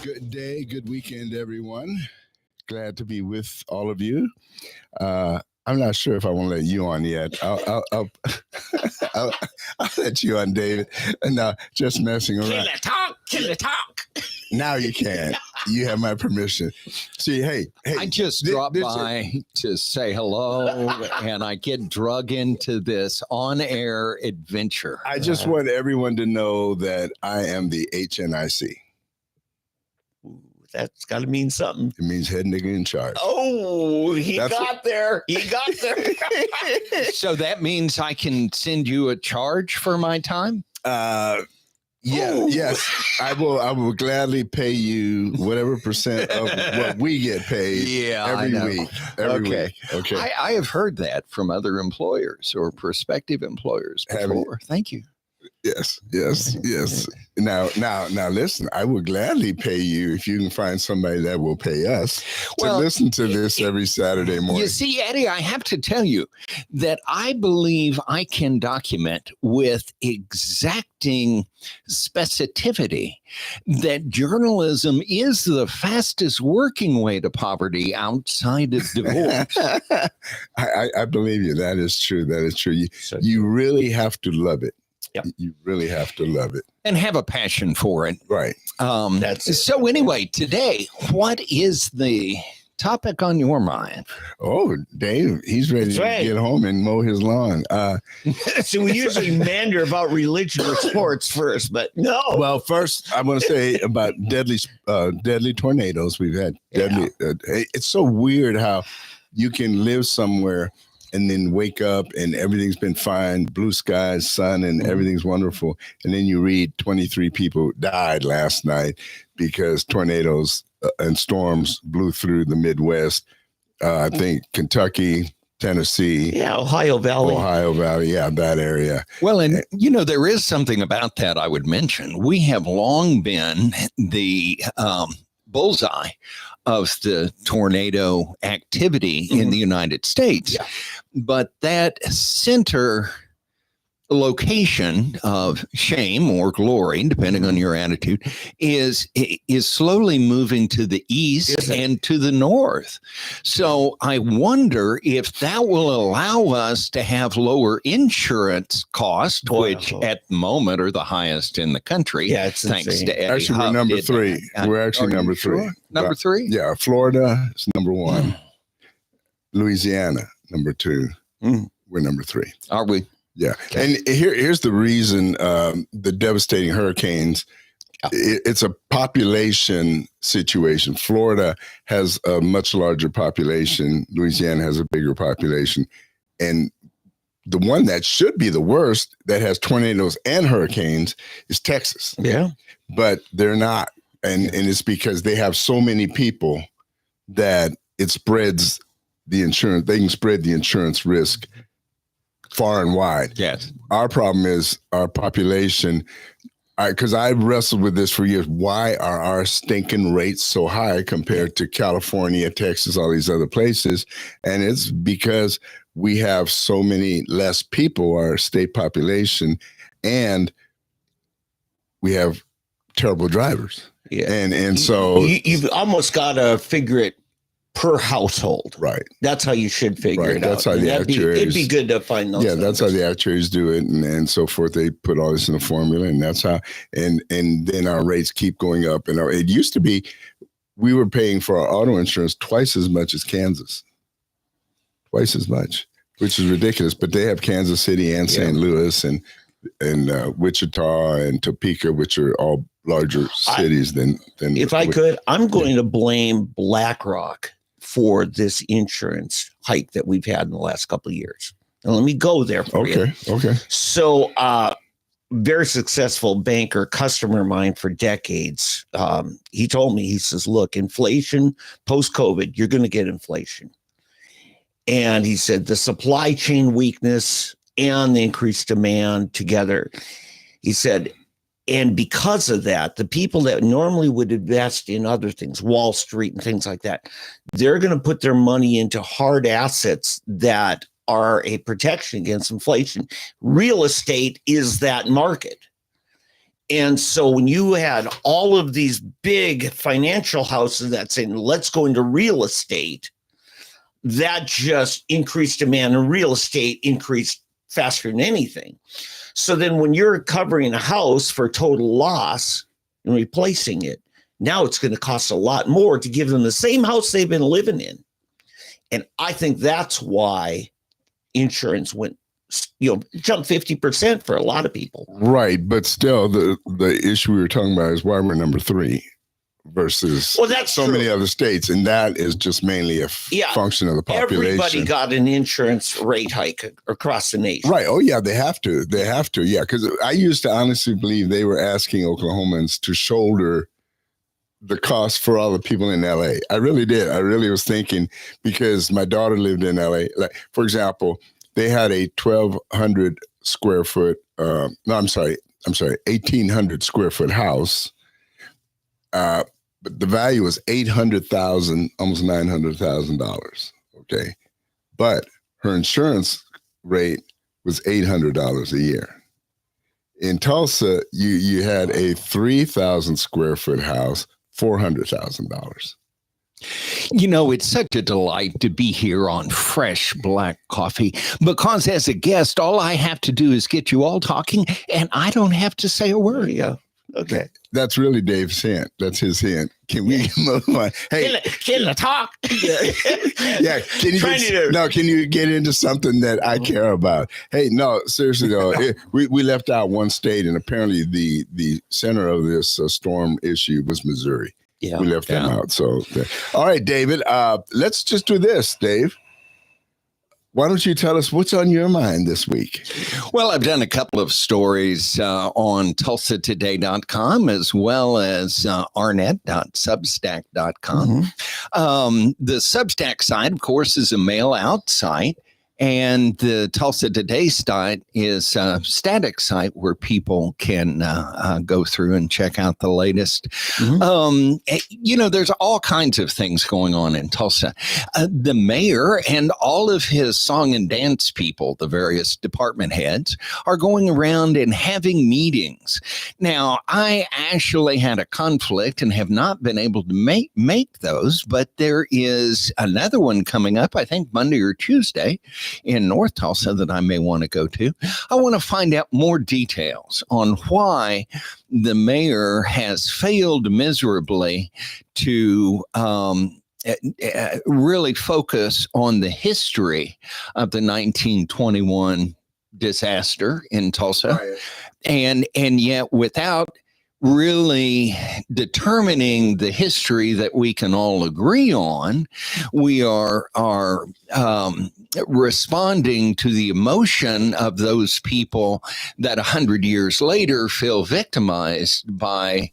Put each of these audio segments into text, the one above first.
Good day, good weekend, everyone. Glad to be with all of you. I'm not sure if I want to let you on yet. I'll let you on, David. No, just messing around. Kill the talk. Now you can. You have my permission. See, hey. I just dropped by to say hello, and I get drug into this on-air adventure. I just want everyone to know that I am the HNIC. That's got to mean something. It means head nigga in charge. Oh, he got there. So that means I can send you a charge for my time? Yes. I will gladly pay you whatever percent of what we get paid every week. Every week. Okay. I have heard that from other employers or prospective employers before. Thank you. Yes. Now, listen, I will gladly pay you if you can find somebody that will pay us to listen to this every Saturday morning. You see, Eddie, I have to tell you that I believe I can document with exacting specificity that journalism is the fastest working way to poverty outside of divorce. I believe you. That is true. You really have to love it. Yep. You really have to love it. And have a passion for it. Right. That's it. So anyway, today, what is the topic on your mind? Oh, Dave, he's ready to get home and mow his lawn. So we usually meander about religion or sports first, but no. Well, first, I'm going to say about deadly tornadoes. We've had deadly. It's so weird how you can live somewhere and then wake up and everything's been fine, blue skies, sun, and everything's wonderful. And then you read 23 people died last night because tornadoes and storms blew through the Midwest. I think Kentucky, Tennessee. Yeah, Ohio Valley, that area. Well, and there is something about that I would mention. We have long been the bullseye of the tornado activity in the United States. Yeah. But that center location of shame or glory, depending on your attitude, is slowly moving to the east and to the north. So I wonder if that will allow us to have lower insurance costs, which at the moment are the highest in the country. Yeah, it's thanks insane. to Eddie. Actually, we're number three. We're actually number three. Sure? Number three? Yeah, Florida is number one. Louisiana, number two. We're number three. Are we? Yeah. Okay. And here's the reason, the devastating hurricanes, it's a population situation. Florida has a much larger population. Louisiana has a bigger population. And the one that should be the worst that has tornadoes and hurricanes is Texas. Yeah. But they're not. And it's because they have so many people that it spreads the insurance. They can spread the insurance risk far and wide. Yes. Our problem is our population, because I've wrestled with this for years. Why are our stinking rates so high compared to California, Texas, all these other places? And it's because we have so many less people, our state population, and we have terrible drivers. Yeah. And so you've almost got to figure it per household. Right. That's how you should figure it that's out. How the actuaries, it'd be good to find those. Yeah, numbers. That's how the actuaries do it and so forth. They put all this in a formula, and that's how, and then our rates keep going up. And it used to be, we were paying for our auto insurance twice as much as Kansas. Twice as much, which is ridiculous. But they have Kansas City and St. Louis and Wichita and Topeka, which are all larger cities than. If I could, I'm going to blame BlackRock for this insurance hike that we've had in the last couple of years. And let me go there for you. Okay. So, very successful banker, customer of mine for decades. He told me, he says, look, inflation post-COVID, you're going to get inflation. And he said the supply chain weakness and the increased demand together, he said, and because of that, the people that normally would invest in other things, Wall Street and things like that, they're going to put their money into hard assets that are a protection against inflation. Real estate is that market. And so when you had all of these big financial houses that saying, let's go into real estate, that just increased demand, and real estate increased faster than anything. So then when you're covering a house for total loss and replacing it, now it's going to cost a lot more to give them the same house they've been living in. And I think that's why insurance went, jumped 50% for a lot of people. Right. But still, the issue we were talking about is why we're number 3 versus that's so true. many other states. And that is just mainly a function of the population. Everybody got an insurance rate hike across the nation. Right. Oh, yeah, they have to. They have to. Yeah. Because I used to honestly believe they were asking Oklahomans to shoulder the cost for all the people in LA. I really did. I really was thinking, because my daughter lived in LA. Like, for example, they had a 1,200 square foot, 1,800 square foot house. But the value was $800,000, almost $900,000. Okay. But her insurance rate was $800 a year. In Tulsa, you had a 3,000 square foot house, $400,000. It's such a delight to be here on Fresh Black Coffee, because as a guest, all I have to do is get you all talking, and I don't have to say a word. Yeah. Okay. That's really Dave's hint. That's his hint. Can we move on? Hey, can I talk? Yeah. Can you get into something that I care about? Hey, no, seriously though, we left out one state, and apparently the center of this storm issue was Missouri. Yeah. We left them out. So, all right, David, let's just do this, Dave. Why don't you tell us what's on your mind this week? Well, I've done a couple of stories on TulsaToday.com as well as Arnett.substack.com. The Substack site, of course, is a mail-out site. And the Tulsa Today site is a static site where people can go through and check out the latest. There's all kinds of things going on in Tulsa. The mayor and all of his song and dance people, the various department heads, are going around and having meetings. Now, I actually had a conflict and have not been able to make those, but there is another one coming up, I think Monday or Tuesday, in North Tulsa that I may want to go to. I want to find out more details on why the mayor has failed miserably to really focus on the history of the 1921 disaster in Tulsa. And yet without really determining the history that we can all agree on, we are responding to the emotion of those people that 100 years later feel victimized by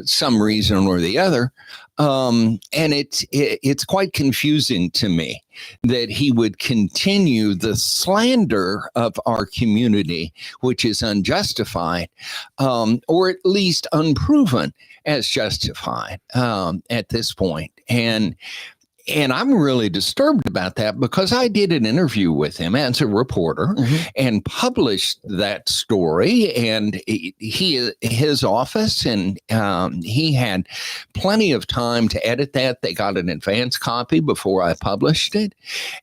some reason or the other. And it's quite confusing to me that he would continue the slander of our community, which is unjustified, or at least unproven as justified at this point. And I'm really disturbed about that, because I did an interview with him as a reporter and published that story. And his office, and he had plenty of time to edit that. They got an advance copy before I published it.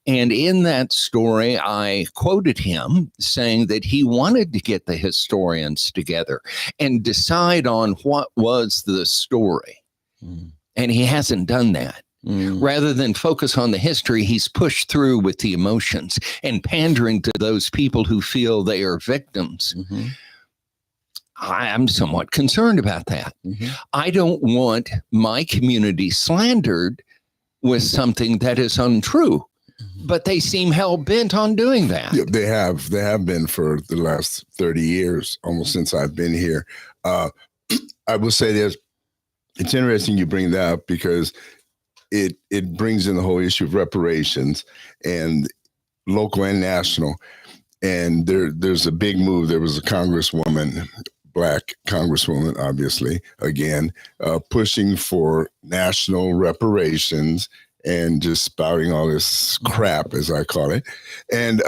And in that story, I quoted him saying that he wanted to get the historians together and decide on what was the story. And he hasn't done that. Rather than focus on the history, he's pushed through with the emotions and pandering to those people who feel they are victims. I'm somewhat concerned about that. I don't want my community slandered with something that is untrue, but they seem hell-bent on doing that. Yeah, they have been for the last 30 years, almost since I've been here. I will say this, it's interesting you bring that up, because it brings in the whole issue of reparations, and local and national. And there's a big move. There was a congresswoman, Black congresswoman, obviously, again, pushing for national reparations and just spouting all this crap, as I call it. And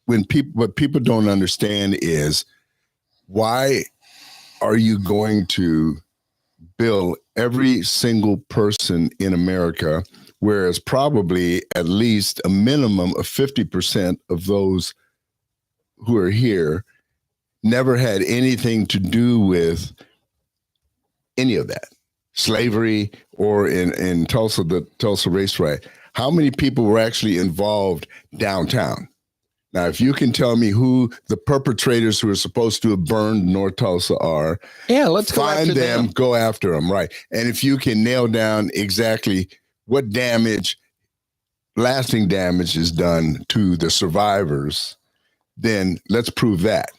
what people don't understand is why are you going to bill every single person in America, whereas probably at least a minimum of 50% of those who are here never had anything to do with any of that, slavery, or in Tulsa, the Tulsa race riot. How many people were actually involved downtown? Now, if you can tell me who the perpetrators who are supposed to have burned North Tulsa are, let's find them, go after them, right? And if you can nail down exactly what damage, lasting damage is done to the survivors, then let's prove that.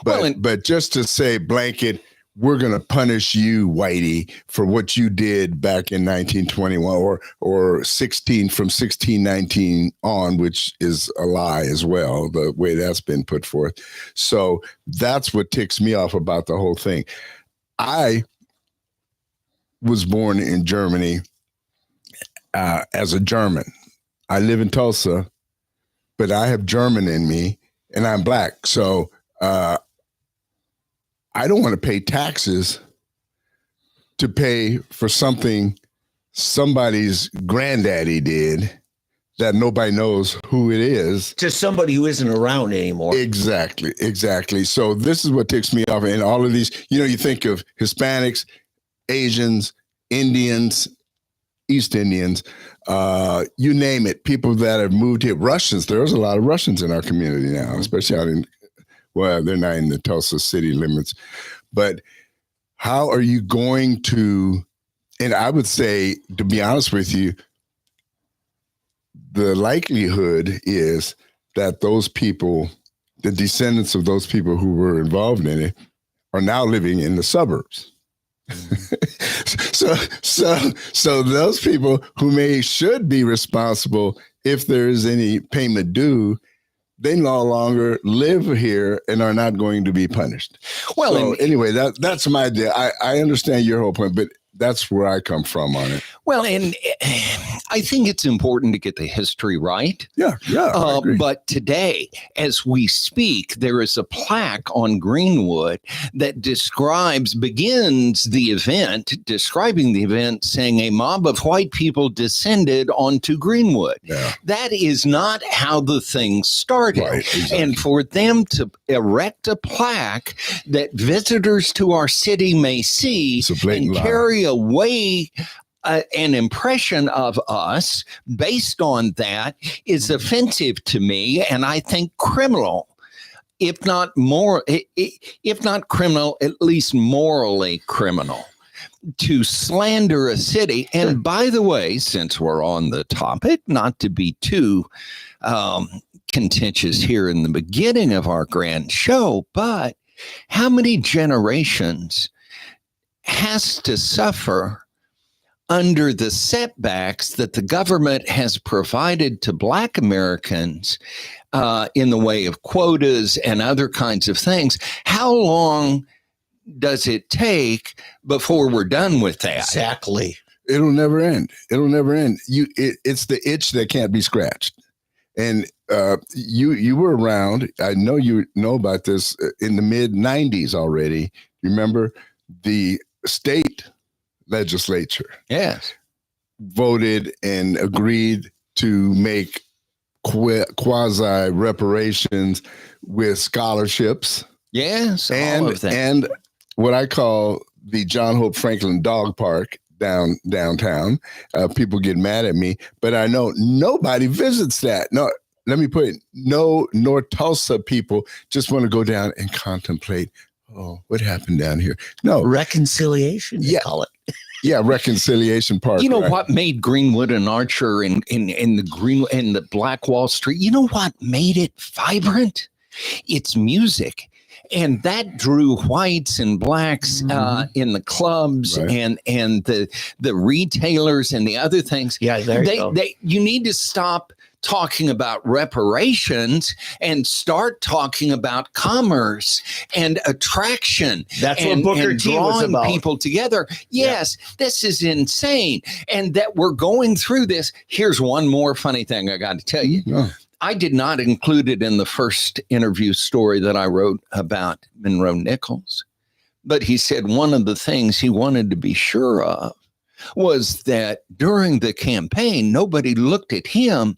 But just to say blanket, we're going to punish you, Whitey, for what you did back in 1921 or 1619 on, which is a lie as well, the way that's been put forth. So that's what ticks me off about the whole thing. I was born in Germany as a German. I live in Tulsa, but I have German in me and I'm Black. So I don't want to pay taxes to pay for something somebody's granddaddy did that nobody knows who it is. To somebody who isn't around anymore. Exactly. So this is what ticks me off. And all of these, you think of Hispanics, Asians, Indians, East Indians, you name it, people that have moved here, Russians. There's a lot of Russians in our community now, especially out in, well, they're not in the Tulsa city limits, but how are you going to, and I would say, to be honest with you, the likelihood is that those people, the descendants of those people who were involved in it, are now living in the suburbs. So those people who should be responsible if there is any payment due, they no longer live here and are not going to be punished. Well, so anyway, that's my idea. I understand your whole point, but that's where I come from on it. Well, and I think it's important to get the history right. Yeah. I agree. But today, as we speak, there is a plaque on Greenwood that begins the event, describing the event, saying a mob of white people descended onto Greenwood. Yeah. That is not how the thing started. Right, exactly. And for them to erect a plaque that visitors to our city may see and carry away an impression of us based on that is offensive to me, and I think criminal, if not criminal, at least morally criminal, to slander a city. And by the way, since we're on the topic, not to be too contentious here in the beginning of our grand show, but how many generations has to suffer under the setbacks that the government has provided to Black Americans in the way of quotas and other kinds of things? How long does it take before we're done with that? Exactly. It'll never end. It's the itch that can't be scratched. And you were around. I know you know about this in the mid 90s already. Remember the state legislature voted and agreed to make quasi reparations with scholarships. Yes, and all of that. And what I call the John Hope Franklin Dog Park downtown. People get mad at me, but I know nobody visits that. No, let me put it, no North Tulsa people just want to go down and contemplate, oh, what happened down here? No. Reconciliation, they call it. Yeah, Reconciliation Park. You know what made Greenwood and Archer in the Black Wall Street? You know what made it vibrant? It's music. And that drew whites and blacks in the clubs and the retailers and the other things. Yeah, there you go. You need to stop talking about reparations and start talking about commerce and attraction. That's what Booker T was about. People together. Yes, this is insane. And that we're going through this. Here's one more funny thing I got to tell you. Yeah. I did not include it in the first interview story that I wrote about Monroe Nichols, But he said one of the things he wanted to be sure of was that during the campaign, nobody looked at him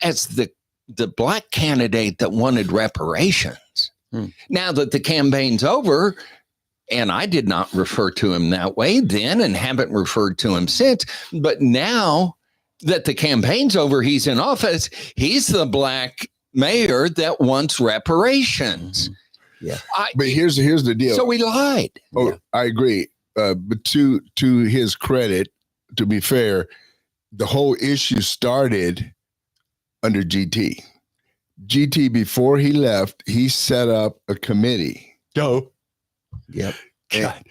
as the black candidate that wanted reparations. Now that the campaign's over, and I did not refer to him that way then and haven't referred to him since, but now that the campaign's over, he's in office, he's the black mayor that wants reparations. Yeah. But here's the deal. So he lied. Oh, Yeah. I agree. But to his credit, to be fair, the whole issue started under GT. GT, before he left, he set up a committee. Yep.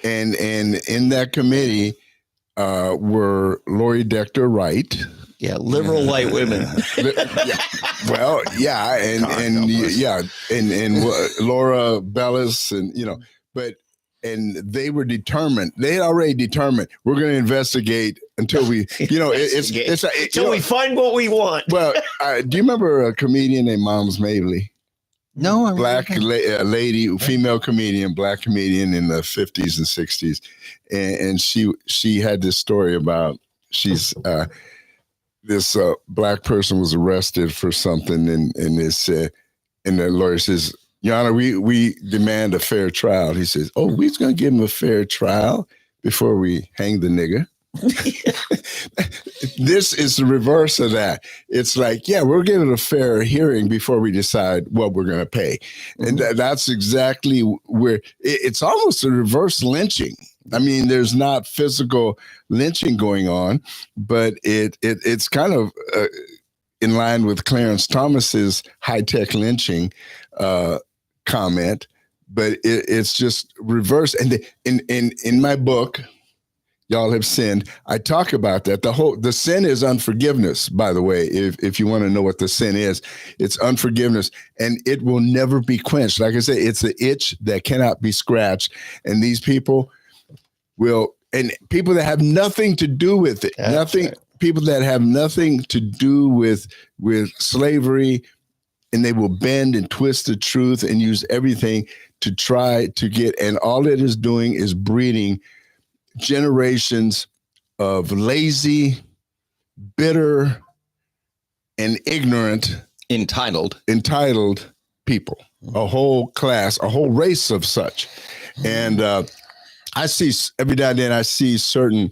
And in that committee were Lori Dector Wright. Yeah. Liberal white women. Well, yeah, and Laura Bellis, and and they were determined. They had already determined we're going to investigate until we, Until we find what we want. Well, do you remember a comedian named Moms Mabley? No, Black lady, female comedian, black comedian in the 50s and 60s, and she had this story about this black person was arrested for something, and they said, and the lawyer says, Your Honor, we demand a fair trial. He says, oh, we're going to give him a fair trial before we hang the nigger. This is the reverse of that. It's like, yeah, we're giving a fair hearing before we decide what we're going to pay. And that's exactly where it's almost a reverse lynching. I mean, there's not physical lynching going on, but it's kind of in line with Clarence Thomas's high-tech lynching comment, but it's just reverse. And in my book, Y'all Have Sinned, I talk about that. The sin is unforgiveness, by the way, if you want to know what the sin is. It's unforgiveness, and it will never be quenched. Like I say, it's an itch that cannot be scratched, and these people will, and people that have nothing to do with it, people that have nothing to do with slavery, and they will bend and twist the truth and use everything to try to get, and all it is doing is breeding generations of lazy, bitter, and ignorant, entitled people, a whole class, a whole race of such. And I see every now and then, I see certain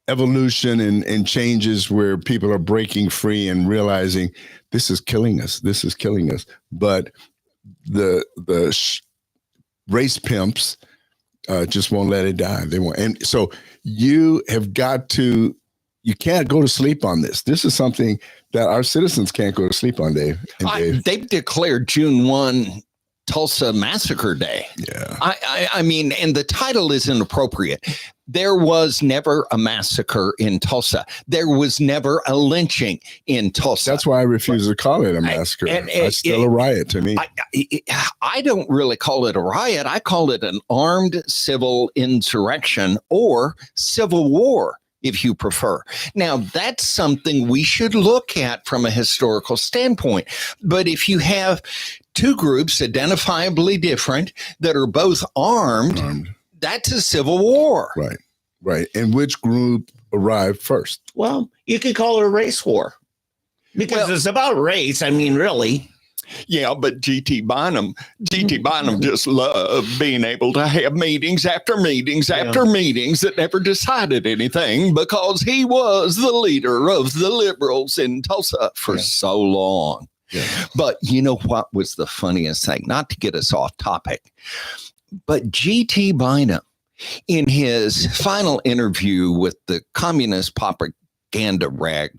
evolution and changes where people are breaking free and realizing this is killing us. This is killing us. But the race pimps just won't let it die. They won't. And so you can't go to sleep on this. This is something that our citizens can't go to sleep on, Dave. They've declared June 1 Tulsa Massacre Day. Yeah. I mean, and the title isn't appropriate. There was never a massacre in Tulsa. There was never a lynching in Tulsa. That's why I refuse to call it a massacre. It's still a riot to me. I don't really call it a riot. I call it an armed civil insurrection or civil war, if you prefer. Now, that's something we should look at from a historical standpoint. But if you have two groups identifiably different that are both armed, that's a civil war. Right. And which group arrived first? Well, you could call it a race war because it's about race. I mean, really. Yeah, but G.T. Bynum just loved being able to have meetings after meetings after meetings that never decided anything because he was the leader of the liberals in Tulsa for so long. Yeah. But you know what was the funniest thing? Not to get us off topic, but G.T. Bynum, in his final interview with the communist propaganda rag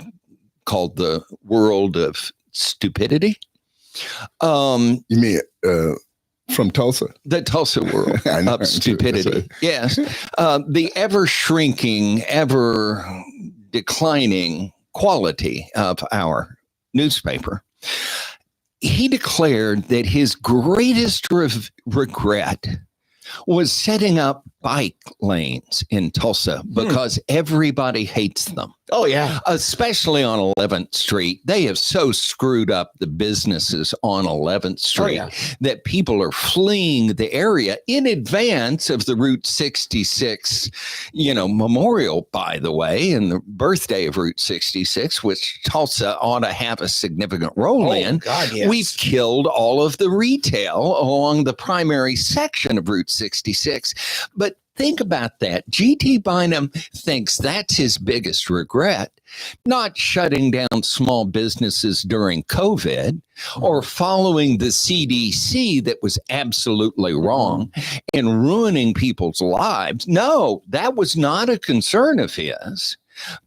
called The World of Stupidity. You mean from Tulsa? The Tulsa World of Stupidity. Yes. The ever shrinking, ever declining quality of our newspaper. He declared that his greatest regret was setting up bike lanes in Tulsa because everybody hates them. Oh, yeah. Especially on 11th Street. They have so screwed up the businesses on 11th Street that people are fleeing the area in advance of the Route 66, memorial, by the way, and the birthday of Route 66, which Tulsa ought to have a significant role in. God, yes. We've killed all of the retail along the primary section of Route 66. But think about that. G.T. Bynum thinks that's his biggest regret, not shutting down small businesses during COVID or following the CDC that was absolutely wrong and ruining people's lives. No, that was not a concern of his,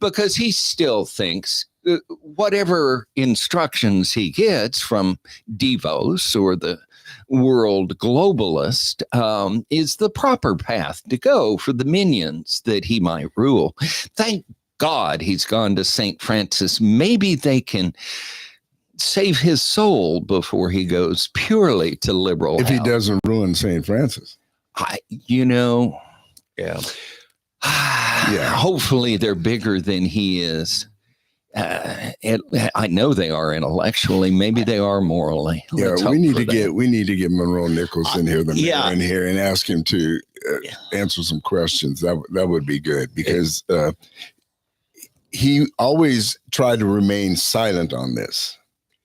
because he still thinks whatever instructions he gets from Devos or the world globalist is the proper path to go for the minions that he might rule. Thank God he's gone to St. Francis. Maybe they can save his soul before he goes purely to liberal. If he doesn't ruin St. Francis. Hopefully they're bigger than he is. I know they are intellectually. Maybe they are morally. We need to get Monroe Nichols in here, in here, and ask him to answer some questions. That would be good, because he always tried to remain silent on this.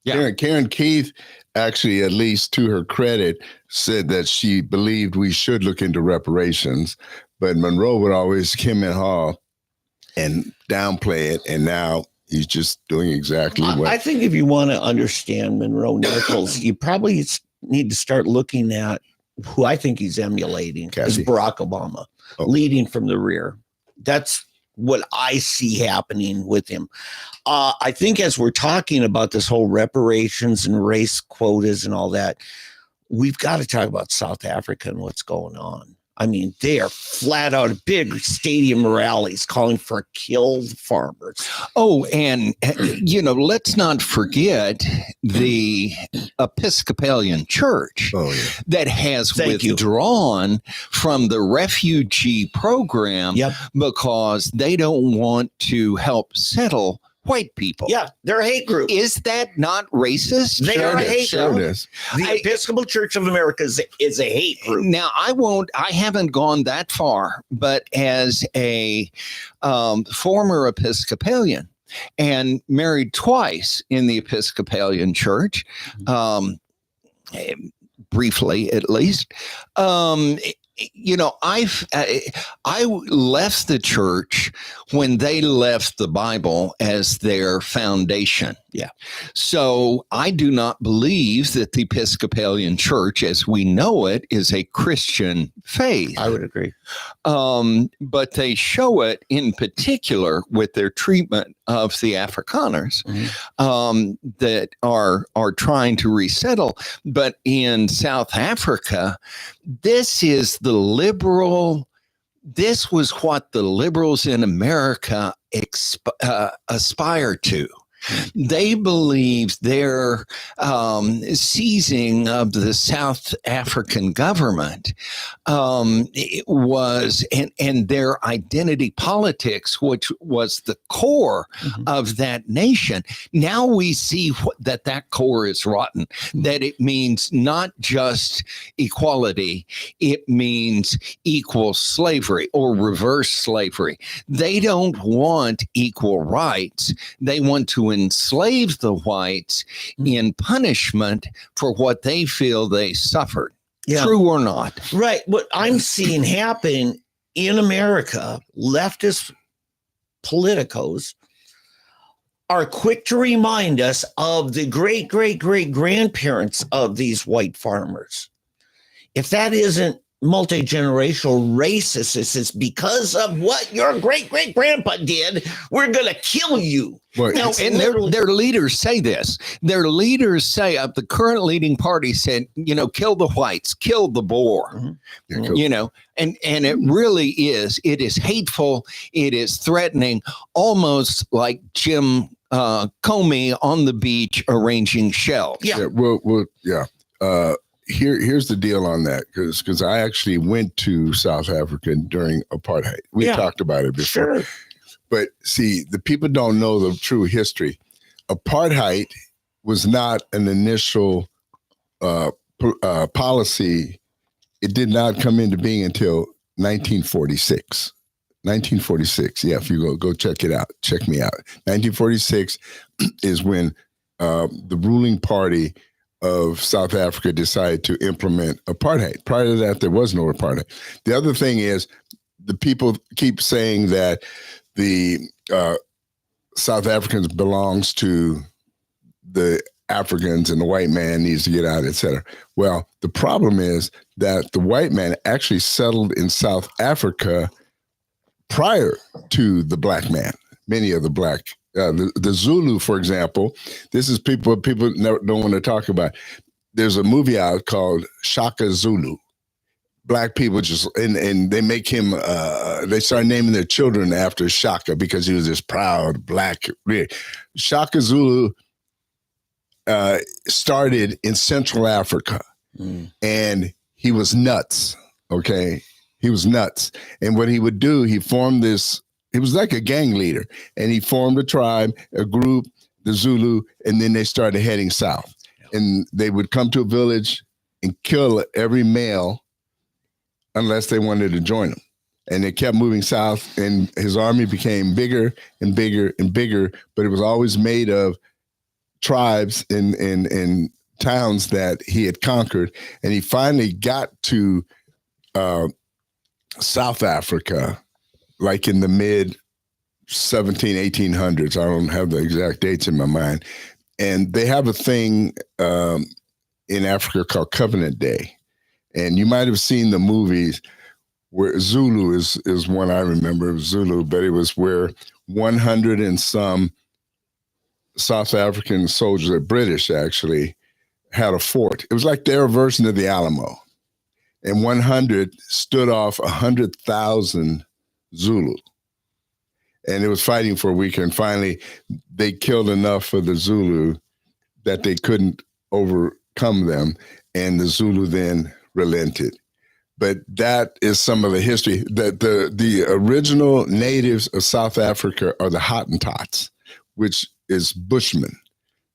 Yeah. Karen Keith, actually, at least to her credit, said that she believed we should look into reparations, but Monroe would always hem and haw and downplay it, and now he's just doing exactly what. I think if you want to understand Monroe Nichols, you probably need to start looking at who I think he's emulating is Barack Obama, leading from the rear. That's what I see happening with him. I think as we're talking about this whole reparations and race quotas and all that, we've got to talk about South Africa and what's going on. I mean, they are flat out big stadium rallies calling for killed farmers. Oh, and, let's not forget the Episcopalian Church that has withdrawn from the refugee program because they don't want to help settle white people. Yeah, they're a hate group. Is that not racist? They are a hate group. The The Episcopal Church of America is a hate group. Now, I haven't gone that far, but as a former Episcopalian and married twice in the Episcopalian Church, briefly at least, I left the church when they left the Bible as their foundation. Yeah. So I do not believe that the Episcopalian Church, as we know it, is a Christian faith. I would agree. But they show it in particular with their treatment of the Afrikaners that are trying to resettle. But in South Africa, this was what the liberals in America aspire to. They believe their seizing of the South African government was, and their identity politics, which was the core of that nation. Now we see that core is rotten, that it means not just equality, it means equal slavery or reverse slavery. They don't want equal rights. They want to enslave the whites in punishment for what they feel they suffered. Yeah. True or not? Right. What I'm seeing happen in America, leftist politicos are quick to remind us of the great, great, great grandparents of these white farmers. If that isn't multi-generational racist, it's because of what your great-great-grandpa did. We're going to kill you. Well, now, and their leaders say this. Their leaders say, the current leading party said, kill the whites, kill the Boer, and it really is. It is hateful. It is threatening, almost like Jim Comey on the beach arranging shells. Yeah. Here's the deal on that, because I actually went to South Africa during apartheid. We talked about it before. But see, the people don't know the true history. Apartheid was not an initial policy. It did not come into being until 1946. 1946. Yeah, if you go check it out, check me out. 1946 is when the ruling party of South Africa decided to implement apartheid. Prior to that, there was no apartheid. The other thing is, the people keep saying that the South Africans belongs to the Africans and the white man needs to get out, et cetera. Well, the problem is that the white man actually settled in South Africa prior to the black man. Many of the black, the Zulu, for example, this is people don't want to talk about. There's a movie out called Shaka Zulu. Black people just, and they make him, they start naming their children after Shaka because he was this proud black. Shaka Zulu started in Central Africa, and he was nuts. Okay, he was nuts. And what he would do, he formed this. He was like a gang leader, and he formed a tribe, a group, the Zulu, and then they started heading south. And they would come to a village and kill every male unless they wanted to join him. And they kept moving south, and his army became bigger and bigger and bigger, but it was always made of tribes and towns that he had conquered. And he finally got to South Africa, like in the mid 1800s. I don't have the exact dates in my mind. And they have a thing in Africa called Covenant Day. And you might have seen the movies where Zulu is one I remember of Zulu, but it was where 100 and some South African soldiers, the British actually, had a fort. It was like their version of the Alamo. And 100 stood off 100,000 Zulu. And it was fighting for a week. And finally, they killed enough of the Zulu that they couldn't overcome them. And the Zulu then relented. But that is some of the history. That the original natives of South Africa are the Hottentots, which is Bushmen.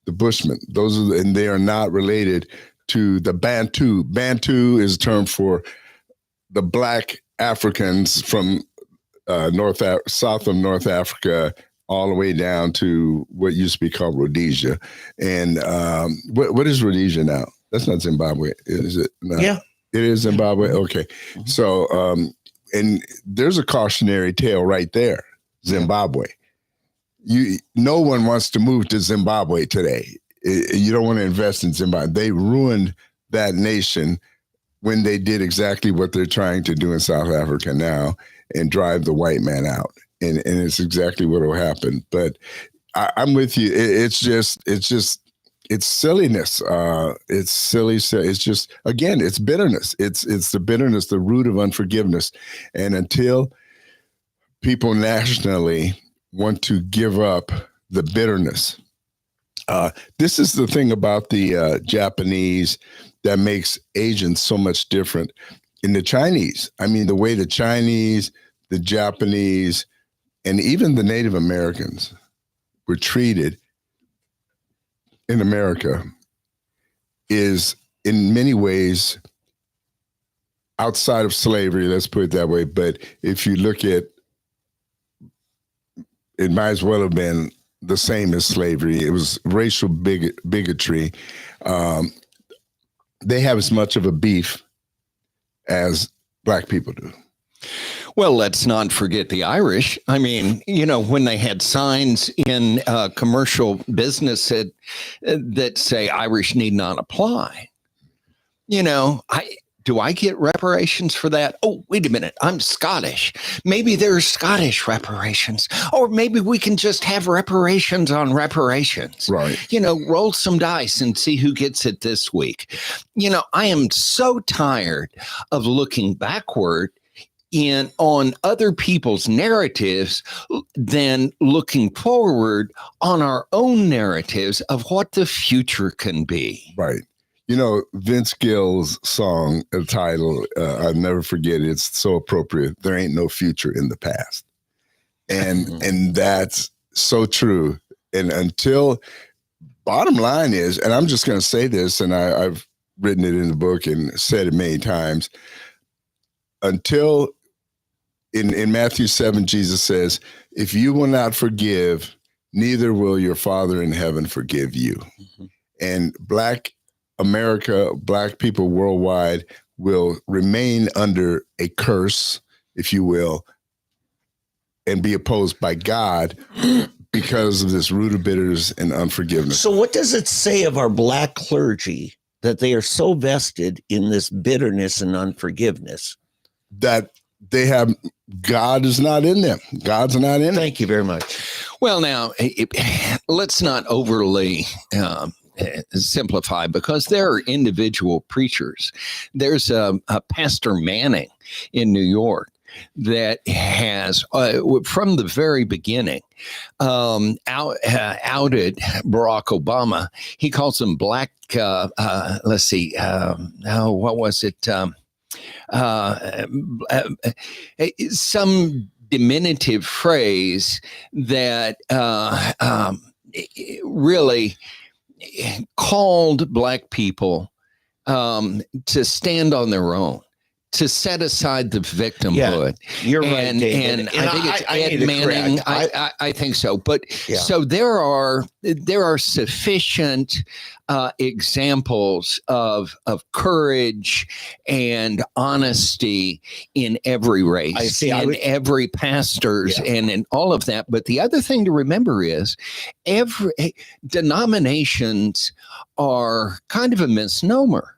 The Bushmen. Those are, and they are not related to the Bantu. Bantu is a term for the black Africans from south of North Africa, all the way down to what used to be called Rhodesia. And what is Rhodesia now? That's not Zimbabwe, is it? No. Yeah. It is Zimbabwe? Okay. So, and there's a cautionary tale right there, Zimbabwe. No one wants to move to Zimbabwe today. You don't want to invest in Zimbabwe. They ruined that nation when they did exactly what they're trying to do in South Africa now and drive the white man out. And it's exactly what will happen. But I'm with you. It's silliness. It's silly. It's just, again, it's bitterness. It's the bitterness, the root of unforgiveness. And until people nationally want to give up the bitterness, this is the thing about the Japanese that makes Asians so much different. In the Chinese, I mean, the way the Chinese, the Japanese, and even the Native Americans were treated in America is in many ways outside of slavery, let's put it that way. But if you look at, it might as well have been the same as slavery. It was racial bigotry. They have as much of a beef as Black people do. Well, let's not forget the Irish. I mean, when they had signs in commercial business that say Irish need not apply, do I get reparations for that? Oh, wait a minute. I'm Scottish. Maybe there's Scottish reparations, or maybe we can just have reparations on reparations. Right. Roll some dice and see who gets it this week. I am so tired of looking backward on other people's narratives than looking forward on our own narratives of what the future can be. Right. Vince Gill's song, title, I'll never forget it. It's so appropriate. There ain't no future in the past. And that's so true. And bottom line is, and I'm just going to say this, and I've written it in the book and said it many times, until in Matthew 7, Jesus says, if you will not forgive, neither will your Father in heaven forgive you. And Black America, Black people worldwide will remain under a curse, if you will, and be opposed by God because of this root of bitterness and unforgiveness. So what does it say of our Black clergy that they are so vested in this bitterness and unforgiveness? That they have, God is not in them. God's not in them. Thank you very much. Well, now, let's not overly simplify, because there are individual preachers. There's a Pastor Manning in New York that has, from the very beginning, outed Barack Obama. He calls them black, let's see, what was it? Some diminutive phrase that really called Black people to stand on their own, to set aside the victimhood. Yeah, you're right, and David. I think it's Ed Manning. I think so. But so there are sufficient examples of courage and honesty in every race, every pastors, and in all of that. But the other thing to remember is every denominations are kind of a misnomer.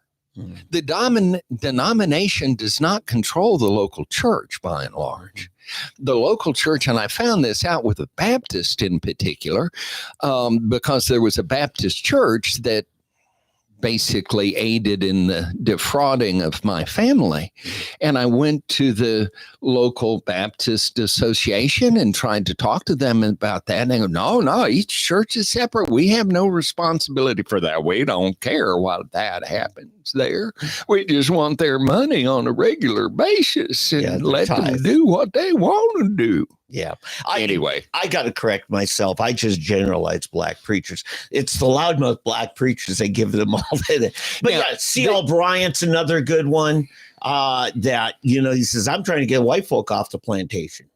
The denomination does not control the local church by and large. The local church, and I found this out with a Baptist in particular, because there was a Baptist church that basically aided in the defrauding of my family. And I went to the local Baptist association and tried to talk to them about that. And they go, no, each church is separate. We have no responsibility for that. We don't care what that happens there. We just want their money on a regular basis and let them do what they want to do. Yeah. Anyway, I got to correct myself. I just generalize Black preachers. It's the loudmouth Black preachers. They give them all that. But C.L. Bryant's another good one that, he says, I'm trying to get white folk off the plantation.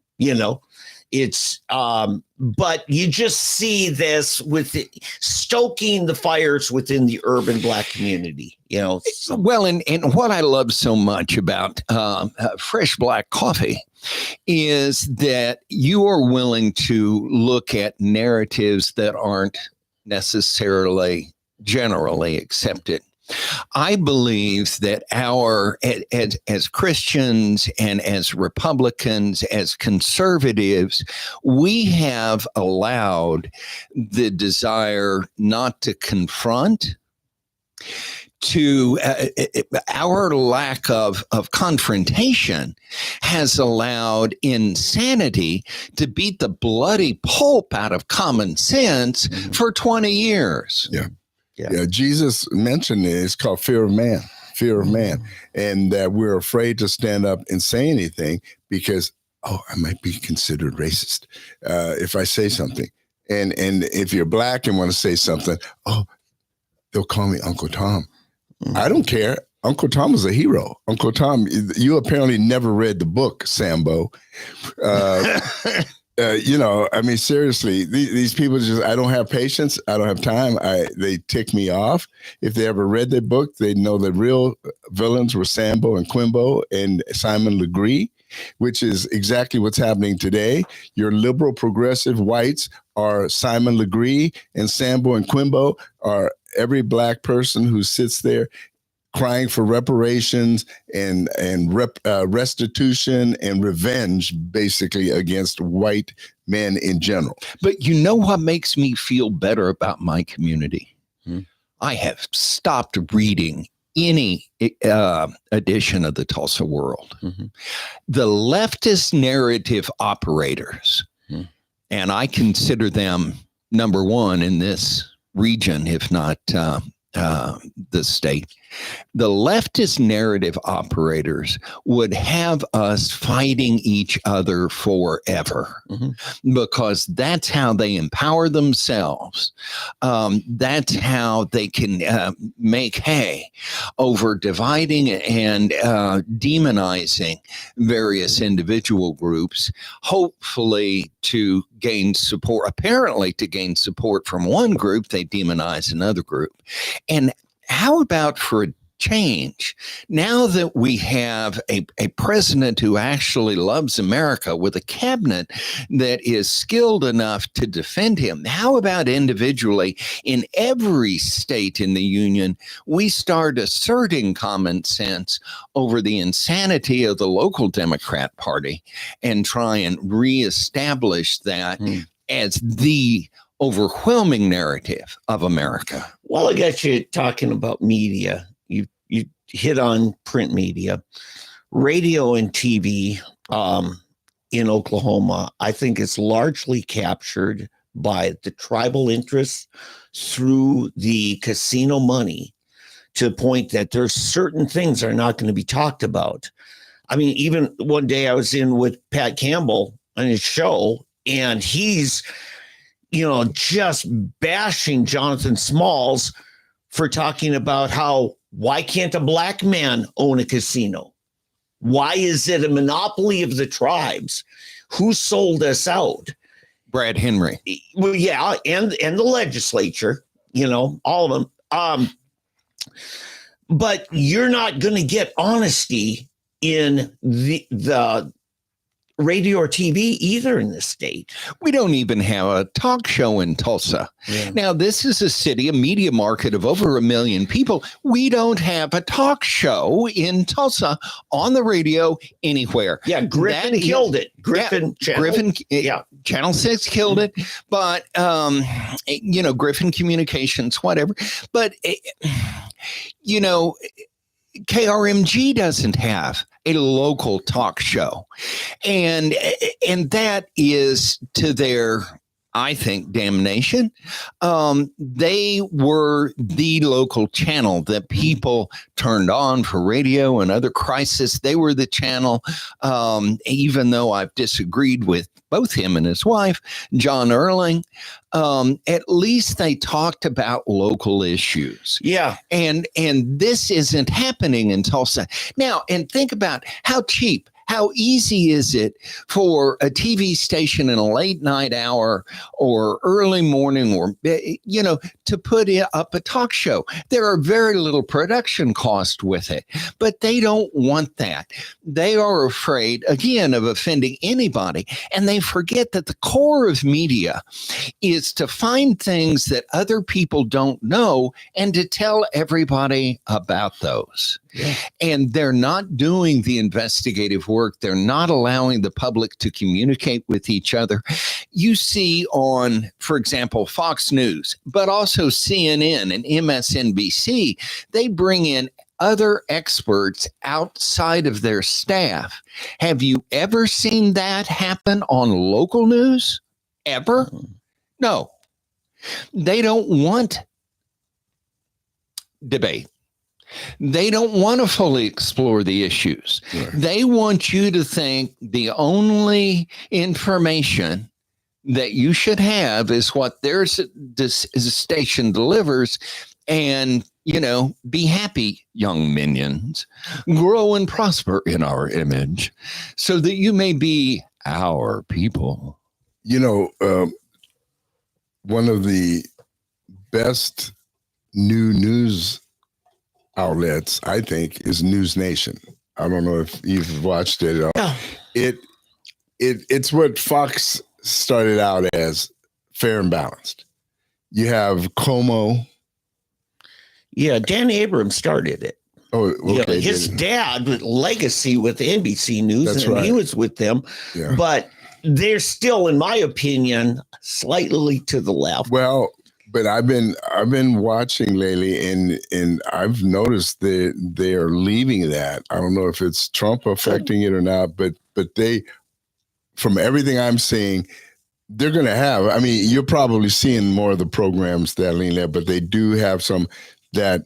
It's but you just see this with stoking the fires within the urban Black community, Well, and what I love so much about fresh Black coffee is that you are willing to look at narratives that aren't necessarily generally accepted. I believe that as Christians and as Republicans, as conservatives, we have allowed the desire not to confront, to our lack of confrontation has allowed insanity to beat the bloody pulp out of common sense for 20 years. Yeah, Jesus mentioned it. It's called fear of man, and that we're afraid to stand up and say anything because, I might be considered racist if I say something. And if you're Black and want to say something, they'll call me Uncle Tom. I don't care. Uncle Tom is a hero. Uncle Tom, you apparently never read the book, Sambo. Seriously, these people I don't have patience. I don't have time. They tick me off. If they ever read their book, they know the real villains were Sambo and Quimbo and Simon Legree, which is exactly what's happening today. Your liberal progressive whites are Simon Legree, and Sambo and Quimbo are every Black person who sits there crying for reparations and restitution and revenge, basically, against white men in general. But you know what makes me feel better about my community? I have stopped reading any edition of the Tulsa World. The leftist narrative operators, and I consider them number one in this region, if not the state, The leftist narrative operators would have us fighting each other forever because that's how they empower themselves. That's how they can make hay over dividing and demonizing various individual groups, hopefully to gain support. Apparently, to gain support from one group, they demonize another group. And how about for a change? Now that we have a president who actually loves America with a cabinet that is skilled enough to defend him, how about individually in every state in the union, we start asserting common sense over the insanity of the local Democrat Party and try and reestablish that as the overwhelming narrative of America? Well, I got you talking about media. You hit on print media, radio and TV in Oklahoma. I think it's largely captured by the tribal interests through the casino money, to the point that there's certain things that are not going to be talked about. I mean, even one day I was in with Pat Campbell on his show, and he's, just bashing Jonathan Smalls for talking about why can't a black man own a casino? Why is it a monopoly of the tribes? Who sold us out? Brad Henry. Well, yeah, and the legislature, all of them. But you're not going to get honesty in the radio or TV either in this state. We don't even have a talk show in Tulsa. Yeah. Now, this is a city, a media market of over 1 million people. We don't have a talk show in Tulsa on the radio anywhere. Yeah, Griffin killed it. Griffin, Channel 6 killed it. But, Griffin Communications, whatever. But, KRMG doesn't have a local talk show. And that is to their, I think, damnation. They were the local channel that people turned on for radio and other crises. They were the channel, even though I've disagreed with both him and his wife, John Erling. At least they talked about local issues. Yeah. And this isn't happening in Tulsa. Now, and think about how cheap, how easy is it for a TV station in a late night hour or early morning or, to put up a talk show? There are very little production cost with it, but they don't want that. They are afraid, again, of offending anybody. And they forget that the core of media is to find things that other people don't know and to tell everybody about those. Yeah. And they're not doing the investigative work. They're not allowing the public to communicate with each other. You see on, for example, Fox News, but also CNN and MSNBC, they bring in other experts outside of their staff. Have you ever seen that happen on local news? Ever? No. They don't want debate. They don't want to fully explore the issues. Right. They want you to think the only information that you should have is what this station delivers. And, be happy, young minions. Grow and prosper in our image so that you may be our people. One of the best new news outlets, I think, is News Nation. I don't know if you've watched it at all. It's what Fox started out as, fair and balanced. You have Como. Yeah, Dan Abrams started it. Oh, okay. His dad, legacy with NBC News, That's and right. He was with them. Yeah. But they're still, in my opinion, slightly to the left. Well, but I've been watching lately, and I've noticed that they are leaving that. I don't know if it's Trump affecting it or not, but they, from everything I'm seeing, they're going to have. I mean, you're probably seeing more of the programs that lean there, but they do have some that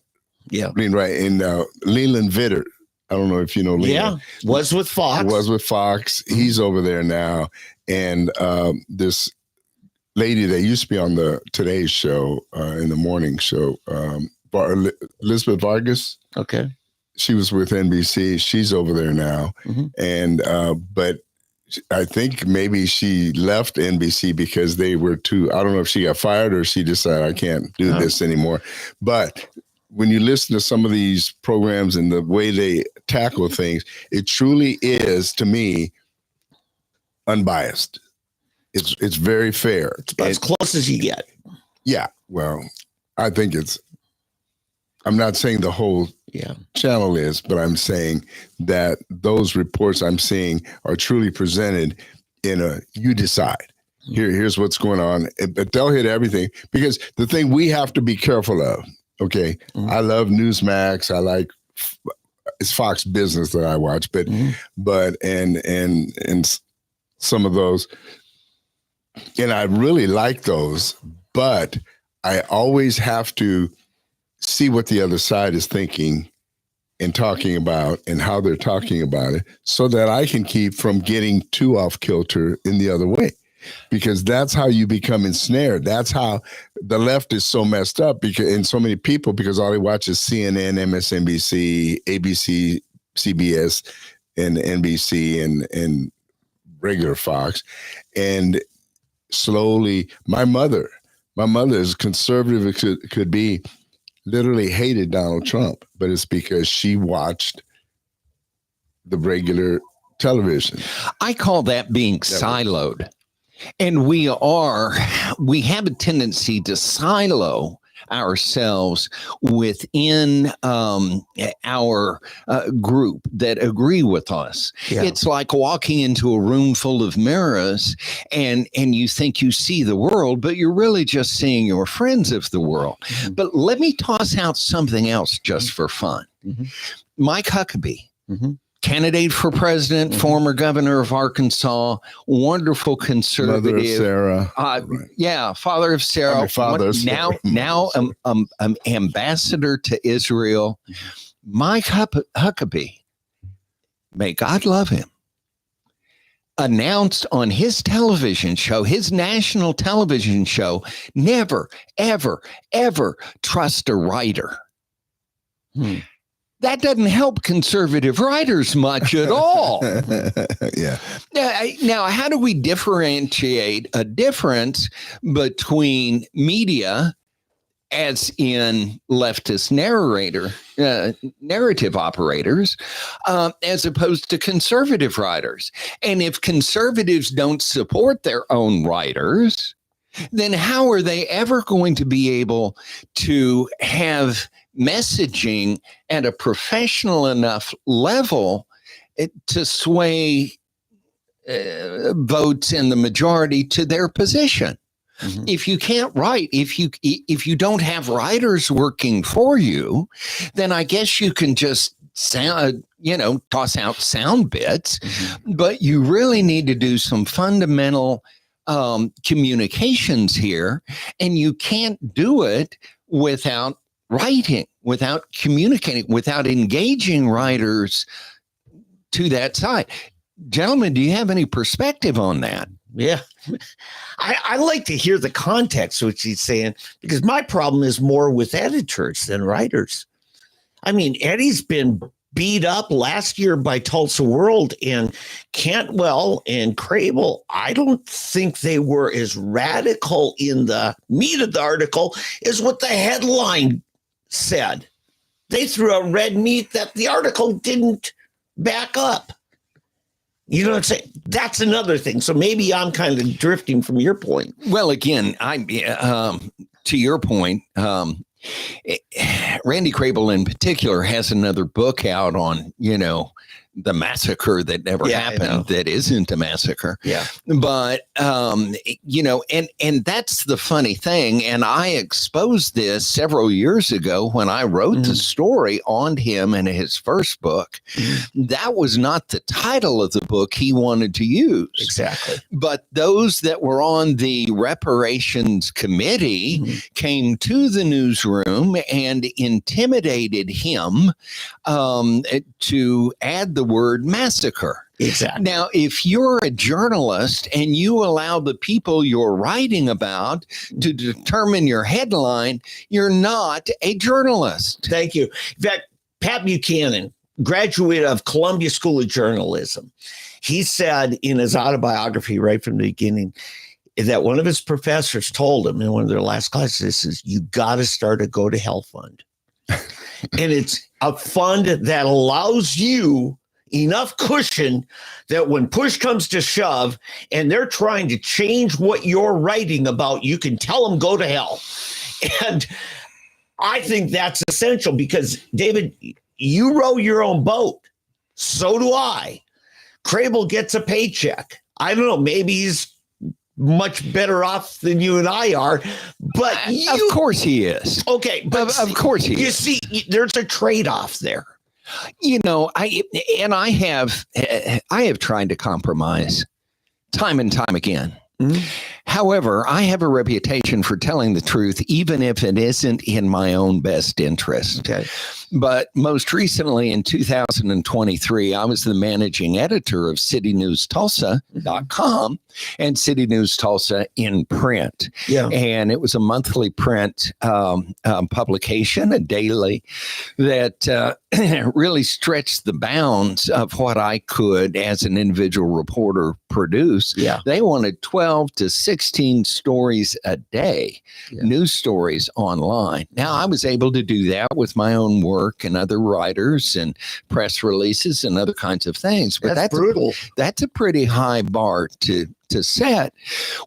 Yeah. I mean, right. And Leland Vittert, I don't know if you know Leland. Yeah. Was with Fox. Was with Fox. He's over there now. And this lady that used to be on the Today Show in the morning show, Elizabeth Vargas. Okay. She was with NBC. She's over there now. And but I think maybe she left NBC because they were too, I don't know if she got fired or she decided I can't do this anymore. But when you listen to some of these programs and the way they tackle things, it truly is, to me, unbiased. It's very fair. It's about as close as you get. Yeah. Well, I think I'm not saying the whole channel is, but I'm saying that those reports I'm seeing are truly presented in you decide. Here's what's going on. But they'll hit everything, because the thing we have to be careful of, okay, I love Newsmax. I like, it's Fox Business that I watch, but and some of those, and I really like those, but I always have to see what the other side is thinking and talking about and how they're talking about it, so that I can keep from getting too off kilter in the other way, because that's how you become ensnared. That's how the left is so messed up, because, and so many people, because all they watch is CNN, MSNBC, ABC, CBS, and NBC, and regular Fox. And slowly, my mother, as conservative as it could be, literally hated Donald Trump, but it's because she watched the regular television. I call that being siloed. And we have a tendency to silo ourselves within our group that agree with us. Yeah. It's like walking into a room full of mirrors and you think you see the world, but you're really just seeing your friends of the world. But let me toss out something else just for fun. Mike Huckabee. Candidate for president, former governor of Arkansas, wonderful conservative. Mother of Sarah. Right. Yeah, father of Sarah. Now ambassador to Israel. Mike Huckabee, may God love him, announced on his television show, his national television show, never, ever, ever trust a writer. That doesn't help conservative writers much at all. Yeah. Now, how do we differentiate a difference between media, as in leftist narrative operators, as opposed to conservative writers? And if conservatives don't support their own writers, then how are they ever going to be able to have messaging at a professional enough level to sway votes in the majority to their position? If you can't write, if you don't have writers working for you, then I guess you can just toss out sound bits, but you really need to do some fundamental communications here, and you can't do it without writing, without communicating, without engaging writers to that side. Gentlemen, do you have any perspective on that? Yeah. I like to hear the context, which he's saying, because my problem is more with editors than writers. I mean, Eddie's been beat up last year by Tulsa World, and Cantwell and Crable, I don't think they were as radical in the meat of the article as what the headline said. They threw out red meat that the article didn't back up. You know what I'm saying? That's another thing. So maybe I'm kind of drifting from your point. Well, again, to your point, Randy Crable in particular has another book out on, the massacre that never Yeah, I know. happened that isn't a massacre. Yeah. But, and that's the funny thing. And I exposed this several years ago when I wrote the story on him in his first book. That was not the title of the book he wanted to use. Exactly. But those that were on the reparations committee came to the newsroom and intimidated him to add the word massacre. Exactly. Now, if you're a journalist and you allow the people you're writing about to determine your headline, you're not a journalist. Thank you. In fact, Pat Buchanan, graduate of Columbia School of Journalism, he said in his autobiography right from the beginning that one of his professors told him in one of their last classes is, you got to start a Go to Hell fund. And it's a fund that allows you enough cushion that when push comes to shove and they're trying to change what you're writing about, you can tell them go to hell. And I think that's essential because, David, you row your own boat. So do I. Crable gets a paycheck. I don't know, maybe he's much better off than you and I are, but Of course he is. Okay, but Of course he you is. see, there's a trade-off there. I have tried to compromise time and time again. However, I have a reputation for telling the truth, even if it isn't in my own best interest. Okay. But most recently in 2023, I was the managing editor of CityNewsTulsa.com and City News Tulsa in print. Yeah. And it was a monthly print publication, a daily, that really stretched the bounds of what I could as an individual reporter produce. Yeah. They wanted 12 to 16 stories a day, news stories online. Now, I was able to do that with my own work and other writers and press releases and other kinds of things. But That's brutal. That's a pretty high bar to set.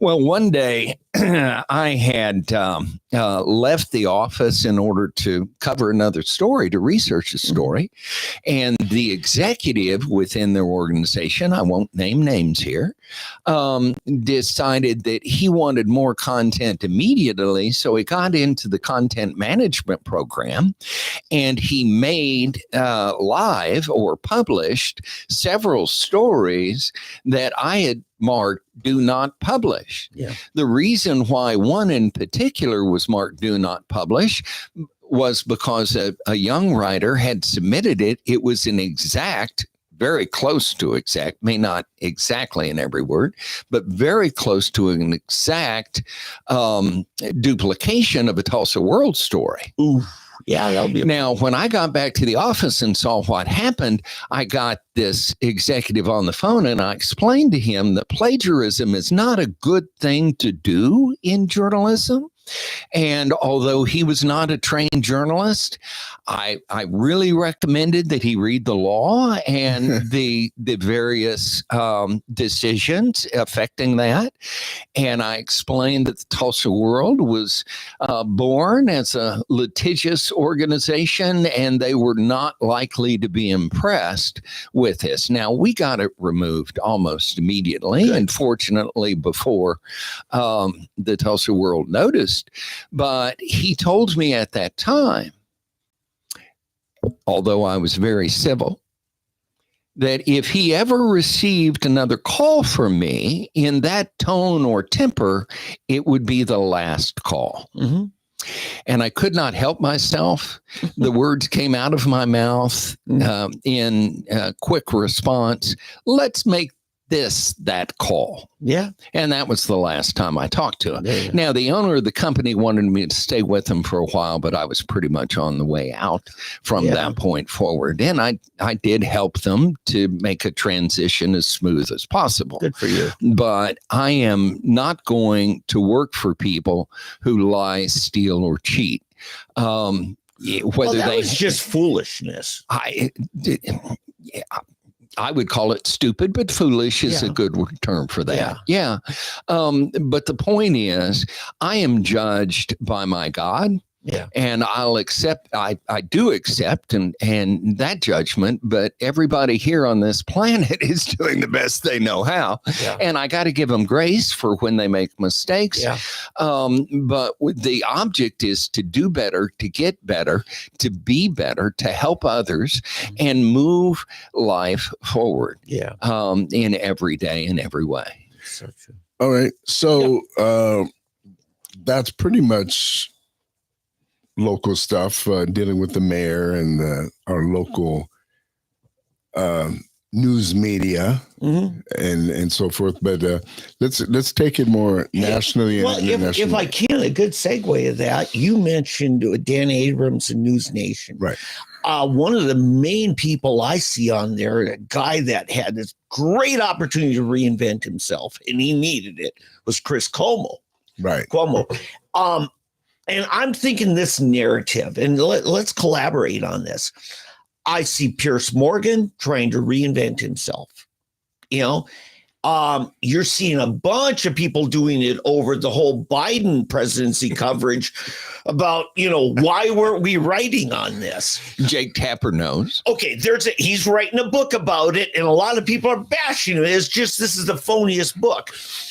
Well, one day I had left the office in order to cover another story, to research a story. And the executive within their organization, I won't name names here, decided that he wanted more content immediately. So he got into the content management program and he made live or published several stories that I had marked do not publish. Yeah. The reason why one in particular was marked do not publish was because a young writer had submitted it. It was an exact, very close to exact, may not exactly in every word, but very close to an exact duplication of a Tulsa World story. Ooh. Yeah, that'll be Now, when I got back to the office and saw what happened, I got this executive on the phone and I explained to him that plagiarism is not a good thing to do in journalism. And although he was not a trained journalist, I really recommended that he read the law and the various decisions affecting that. And I explained that the Tulsa World was born as a litigious organization and they were not likely to be impressed with this. Now, we got it removed almost immediately, and fortunately before the Tulsa World noticed. But he told me at that time, although I was very civil, that if he ever received another call from me in that tone or temper, it would be the last call. And I could not help myself. The words came out of my mouth in quick response. Let's make that call. Yeah. And that was the last time I talked to him. Yeah. Now, the owner of the company wanted me to stay with him for a while, but I was pretty much on the way out from that point forward. And I did help them to make a transition as smooth as possible. Good for you. But I am not going to work for people who lie, steal, or cheat. Whether that was just foolishness. I would call it stupid, but foolish is a good term for that. Yeah. But the point is, I am judged by my God Yeah. And I'll accept, I do accept and that judgment, but everybody here on this planet is doing the best they know how. Yeah. And I got to give them grace for when they make mistakes. Yeah. But the object is to do better, to get better, to be better, to help others and move life forward. Yeah. In every day, in every way. So true. All right. So that's pretty much local stuff, dealing with the mayor and our local news media and so forth. But let's take it more nationally and internationally. If I can, a good segue of that, you mentioned Dan Abrams and News Nation. Right. One of the main people I see on there, a guy that had this great opportunity to reinvent himself, and he needed it, was Chris Cuomo. Right. Cuomo. And I'm thinking this narrative, and let's collaborate on this. I see Pierce Morgan trying to reinvent himself. You're seeing a bunch of people doing it over the whole Biden presidency coverage about, why weren't we writing on this? Jake Tapper knows. Okay, he's writing a book about it, and a lot of people are bashing it. It's just, this is the phoniest book.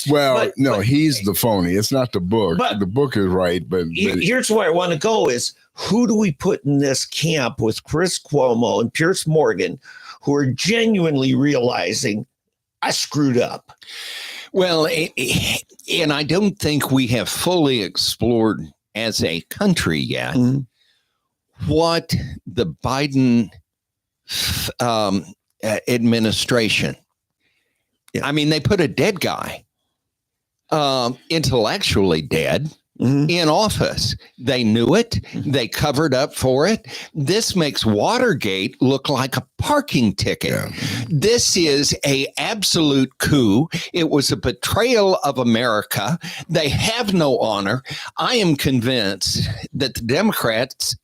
Well, he's the phony. It's not the book. The book is right, but here's where I want to go is, who do we put in this camp with Chris Cuomo and Pierce Morgan, who are genuinely realizing, I screwed up? Well, and I don't think we have fully explored as a country yet what the Biden administration, I mean, they put a dead guy, intellectually dead, in office. They knew it. They covered up for it. This makes Watergate look like a parking ticket. Yeah. This is an absolute coup. It was a betrayal of America. They have no honor. I am convinced that the Democrats,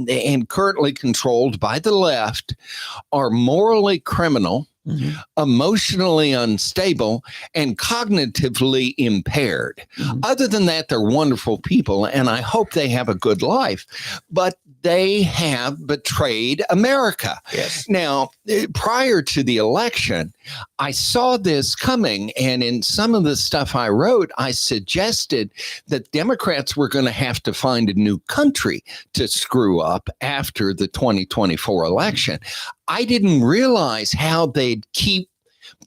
and currently controlled by the left, are morally criminal, emotionally unstable, and cognitively impaired. Other than that, they're wonderful people, and I hope they have a good life. But they have betrayed America. Yes. Now, prior to the election, I saw this coming, and in some of the stuff I wrote, I suggested that Democrats were going to have to find a new country to screw up after the 2024 election. I didn't realize how they'd keep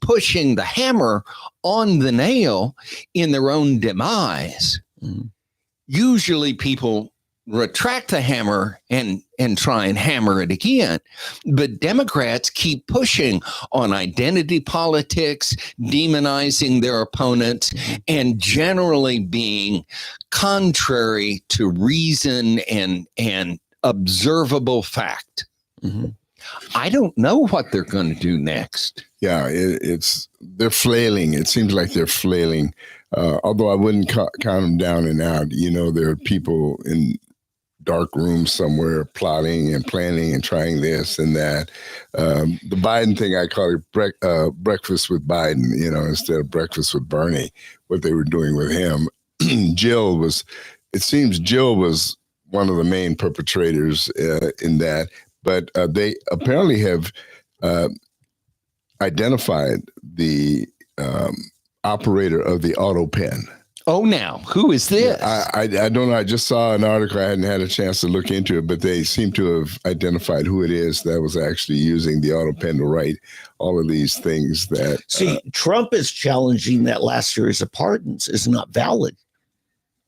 pushing the hammer on the nail in their own demise. Usually people retract the hammer and try and hammer it again. But Democrats keep pushing on identity politics, demonizing their opponents, and generally being contrary to reason and observable fact. I don't know what they're going to do next. Yeah, they're flailing. It seems like they're flailing. Although I wouldn't count them down and out. There are people in dark rooms somewhere plotting and planning and trying this and that. The Biden thing, I call it breakfast with Biden, instead of breakfast with Bernie, what they were doing with him. It seems Jill was one of the main perpetrators in that, but they apparently have identified the operator of the auto pen. Oh, now, who is this? I don't know. I just saw an article. I hadn't had a chance to look into it, but they seem to have identified who it is that was actually using the auto pen to write all of these things that... See, Trump is challenging that last series of pardons is not valid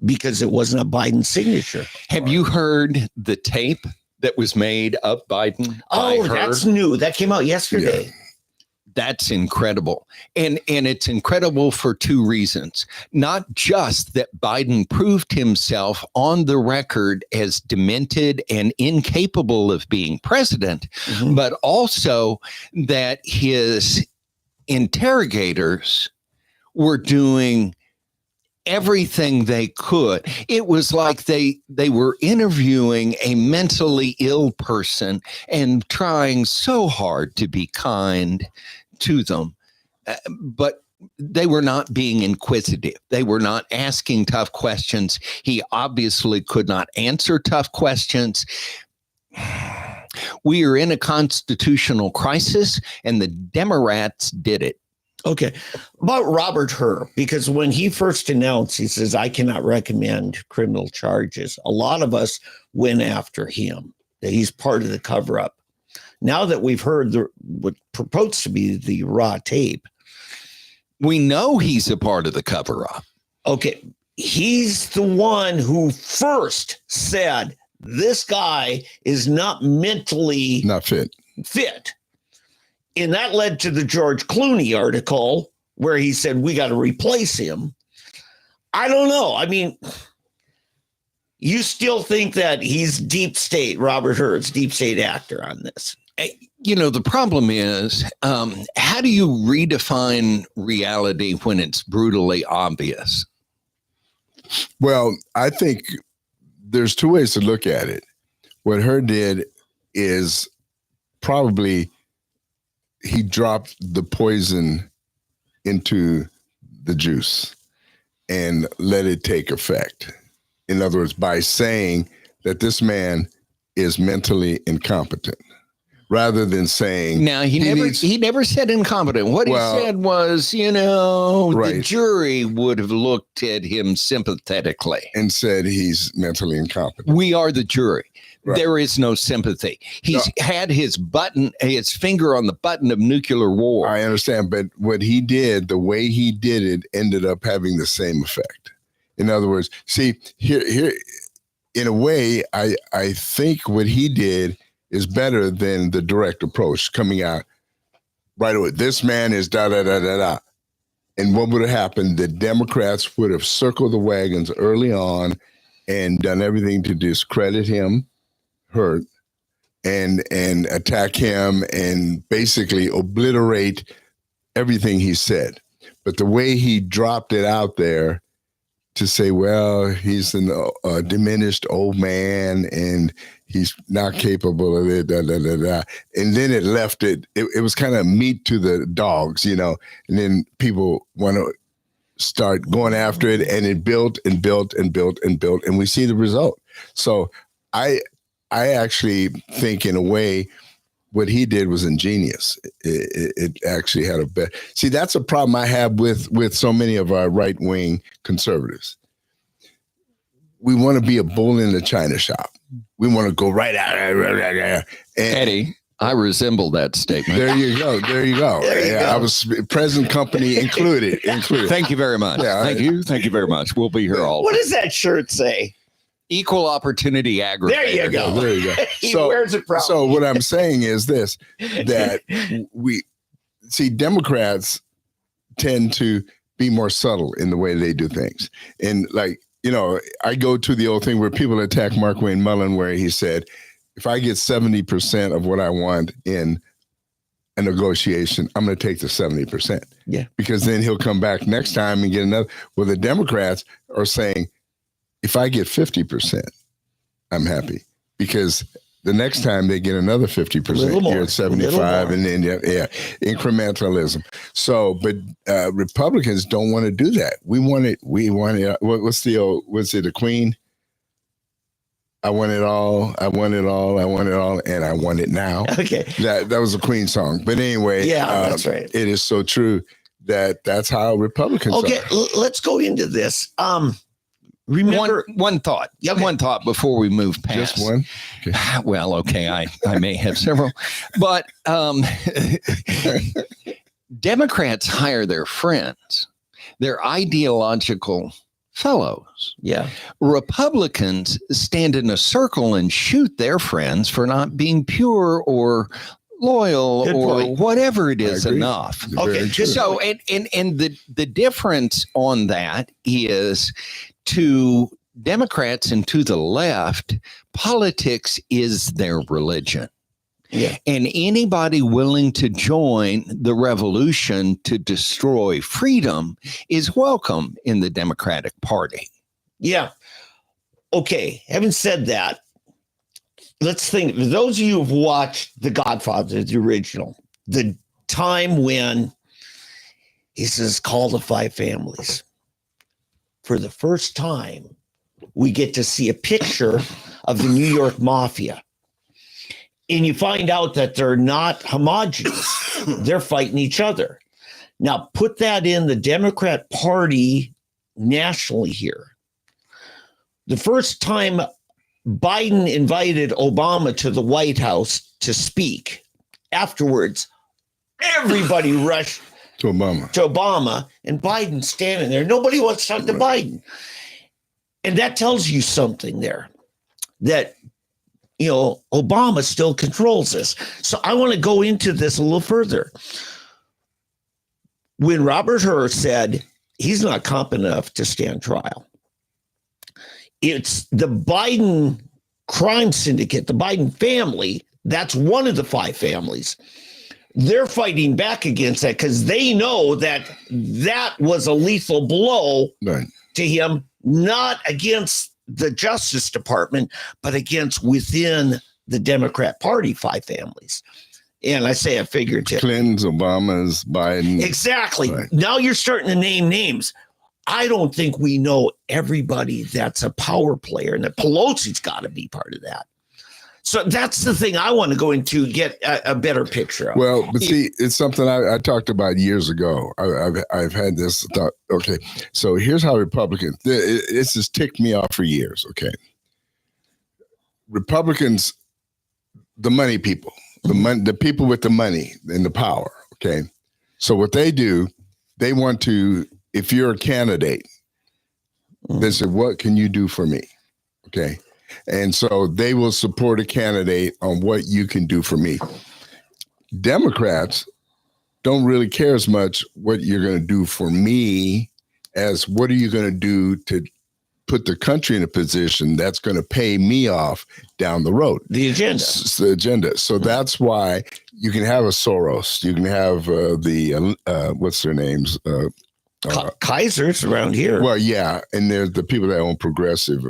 because it wasn't a Biden signature. Have you heard the tape that was made of Biden? Oh, that's new. That came out yesterday. Yeah. That's incredible. And it's incredible for two reasons. Not just that Biden proved himself on the record as demented and incapable of being president, but also that his interrogators were doing everything they could. It was like they were interviewing a mentally ill person and trying so hard to be kind to them. But they were not being inquisitive. They were not asking tough questions. He obviously could not answer tough questions. We are in a constitutional crisis, and the Democrats did it. Okay. About Robert Hur, because when he first announced, he says, I cannot recommend criminal charges. A lot of us went after him, that he's part of the cover up. Now that we've heard what purports to be the raw tape, we know he's a part of the cover up. Okay. He's the one who first said, this guy is not mentally Not fit. And that led to the George Clooney article where he said, we got to replace him. I don't know. I mean, you still think that he's deep state, Robert Hur's deep state actor on this? You know, the problem is, how do you redefine reality when it's brutally obvious? Well, I think there's two ways to look at it. What Hur did is probably he dropped the poison into the juice and let it take effect. In other words, by saying that this man is mentally incompetent, rather than saying now he never said incompetent. What he said was, the jury would have looked at him sympathetically and said he's mentally incompetent. We are the jury. Right. There is no sympathy. He's had his finger on the button of nuclear war. I understand, but what he did, the way he did it, ended up having the same effect. In other words, see, here, in a way, I think what he did is better than the direct approach coming out right away. This man is da da da da da. And what would have happened? The Democrats would have circled the wagons early on and done everything to discredit him, Hurt, and attack him and basically obliterate everything he said. But the way he dropped it out there to say, well, he's a diminished old man and he's not capable of it, da, da, da, da. And then it left it was kind of meat to the dogs, and then people want to start going after it, and it built and built and built and built, and we see the result. So I actually think, in a way, what he did was ingenious. It actually had a bet. See, that's a problem I have with so many of our right-wing conservatives. We want to be a bull in the china shop. We want to go right out. And Eddie, I resemble that statement. There you go. I was present company included. Thank you very much. Yeah, Thank you very much. We'll be here all. What does that shirt say? Equal opportunity aggravator. There you go. He wears it proudly. So what I'm saying is this, that we see Democrats tend to be more subtle in the way they do things. And I go to the old thing where people attack Mark Wayne Mullen, where he said, if I get 70% of what I want in a negotiation, I'm going to take the 70%. Yeah. Because then he'll come back next time and get another. Well, the Democrats are saying, if I get 50%, I'm happy, because the next time they get another 50%, you're at 75, and then incrementalism. So, but Republicans don't want to do that. We want it. What's the Queen? I want it all. I want it all. I want it all, and I want it now. Okay, that was a Queen song. But anyway, that's right. It is so true that's how Republicans are. Okay, let's go into this. Remember one thought. Okay. One thought before we move past. Just one? Okay. Well, okay, I may have several. But Democrats hire their friends, their ideological fellows. Yeah. Republicans stand in a circle and shoot their friends for not being pure or loyal or whatever it is enough. Okay. So and the difference on that is, to Democrats and to the left, politics is their religion. Yeah. And anybody willing to join the revolution to destroy freedom is welcome in the Democratic Party. Yeah. Okay. Having said that, let's think. Those of you who've watched The Godfather, the original, the time when He says, call the 5 families. For the first time, we get to see a picture of the New York Mafia. And you find out that they're not homogenous. They're fighting each other. Now, put that in the Democrat Party nationally here. The first time Biden invited Obama to the White House to speak, afterwards, everybody rushed to Obama, and Biden standing there. Nobody wants to talk to Biden. And that tells you something there, that, you know, Obama still controls this. So I want to go into this a little further. When Robert Hur said he's not competent enough to stand trial, it's the Biden crime syndicate, the Biden family, that's one of the 5 families. They're fighting back against that because they know that that was a lethal blow to him, not against the Justice Department, but against within the Democrat Party 5 families. And I say a figurative. Clinton's, Obama's, Biden. Exactly. Right. Now you're starting to name names. I don't think we know everybody that's a power player, and that Pelosi's got to be part of that. So that's the thing I want to go into, get a better picture of. Well, but see, it's something I talked about years ago. I've had this thought. Okay, so here's how Republicans. This has ticked me off for years. Okay, Republicans, the money people, the people with the money and the power. Okay, so what they do, they want to. If you're a candidate, they say, "What can you do for me?" Okay. And so they will support a candidate on what you can do for me. Democrats don't really care as much what you're going to do for me as what are you going to do to put the country in a position that's going to pay me off down the road. The agenda. It's the agenda. So that's why you can have a Soros. You can have what's their names? Kaiser's around here. Well, yeah, and there's the people that own Progressive,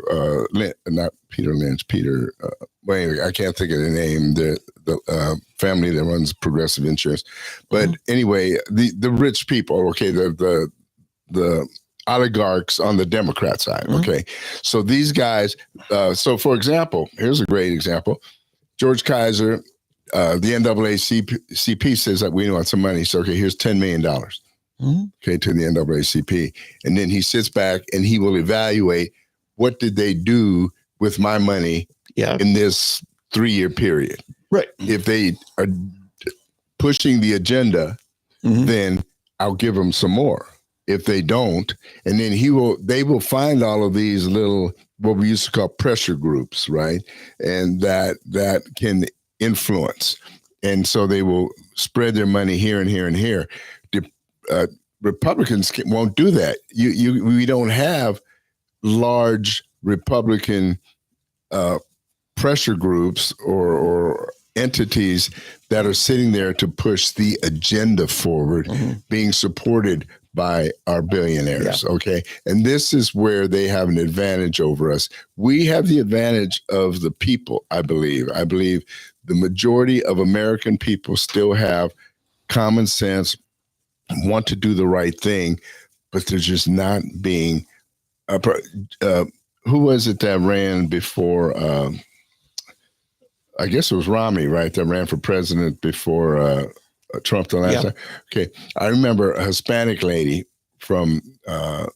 not Peter Lynch, anyway, I can't think of the name, the family that runs Progressive Insurance. But anyway, the rich people, okay, the oligarchs on the Democrat side, okay? So these guys, so for example, here's a great example. George Kaiser, the NAACP says that we want some money. So, okay, here's $10 million. Okay, to the NAACP. And then he sits back and he will evaluate what did they do with my money in this 3-year period. Right. If they are pushing the agenda, then I'll give them some more. If they don't, and then they will find all of these little, what we used to call pressure groups, right? And that can influence. And so they will spread their money here and here and here. Republicans won't do that. We don't have large Republican pressure groups or entities that are sitting there to push the agenda forward, being supported by our billionaires. Okay, and this is where they have an advantage over us. We have the advantage of the people. I believe the majority of American people still have common sense, want to do the right thing, but they're just not being. Who was it that ran before? I guess it was Romney, right? That ran for president before Trump the last time. Okay, I remember a Hispanic lady from, I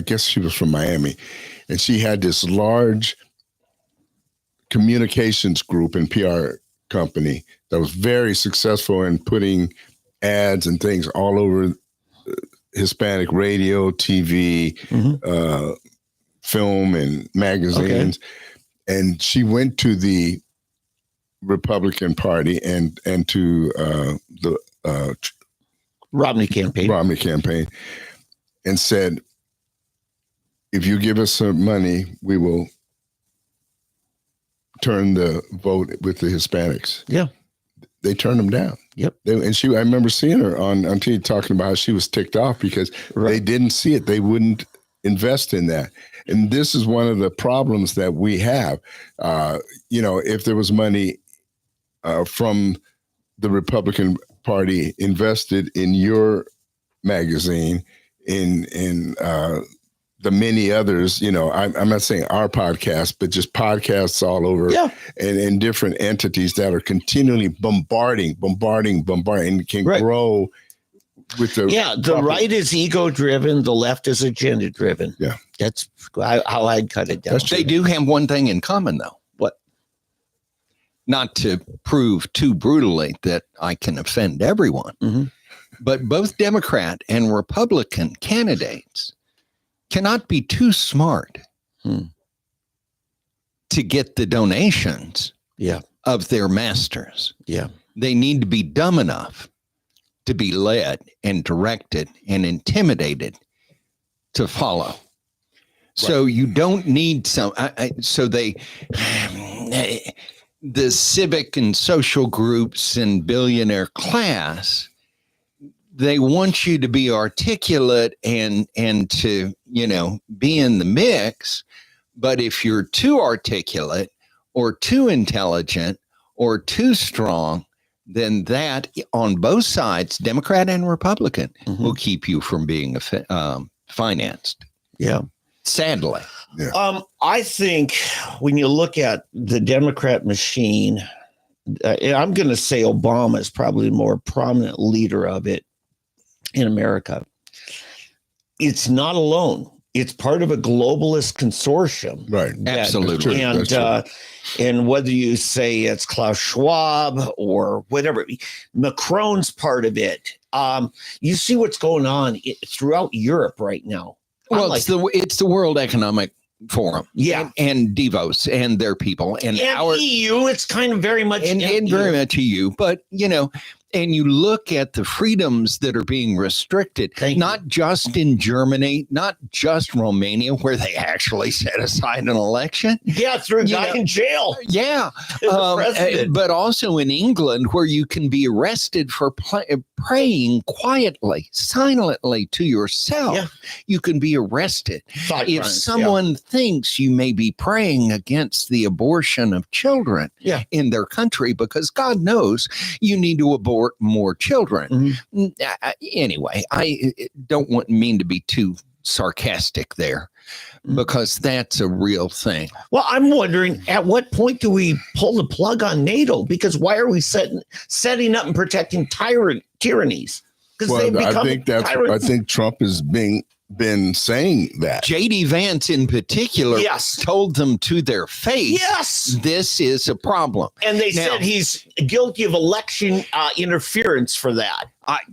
guess she was from Miami, and she had this large communications group and PR company that was very successful in putting ads and things all over Hispanic radio, TV, film, and magazines. Okay. And she went to the Republican Party and to the Romney campaign and said, if you give us some money, we will turn the vote with the Hispanics. Yeah. They turned them down. Yep. I remember seeing her on TV talking about how she was ticked off because they didn't see it. They wouldn't invest in that. And this is one of the problems that we have. If there was money from the Republican Party invested in your magazine, in the many others. I'm not saying our podcast, but just podcasts all over, and different entities that are continually bombarding, and can grow with the right is ego-driven, the left is agenda-driven. Yeah. That's how I'd cut it down. They do have one thing in common, though. What? Not to prove too brutally that I can offend everyone, but both Democrat and Republican candidates cannot be too smart to get the donations of their masters. Yeah. They need to be dumb enough to be led and directed and intimidated to follow. Right. So you don't need the civic and social groups and billionaire class, they want you to be articulate and to, be in the mix. But if you're too articulate or too intelligent or too strong, then that on both sides, Democrat and Republican, will keep you from being financed. Yeah. Sadly. Yeah. I think when you look at the Democrat machine, I'm going to say Obama is probably the more prominent leader of it in America. It's not alone. It's part of a globalist consortium. Right. Absolutely. And whether you say it's Klaus Schwab or whatever, Macron's part of it. You see what's going on throughout Europe right now. Well, it's the World Economic Forum, and Davos and their people, and our EU. It's kind of very much and very much EU, but and you look at the freedoms that are being restricted, not just in Germany, not just Romania, where they actually set aside an election. Yeah, threw a guy in jail. Yeah, but also in England, where you can be arrested for praying quietly, silently to yourself. Yeah. You can be arrested if someone thinks you may be praying against the abortion of children in their country, because God knows you need to abort more children. Anyway, I don't mean to be too sarcastic there, because that's a real thing. Well, I'm wondering, at what point do we pull the plug on NATO? Because why are we setting up and protecting tyrannies? Well, I think Trump has been saying that. J.D. Vance in particular told them to their face, this is a problem. And they said he's guilty of election interference for that.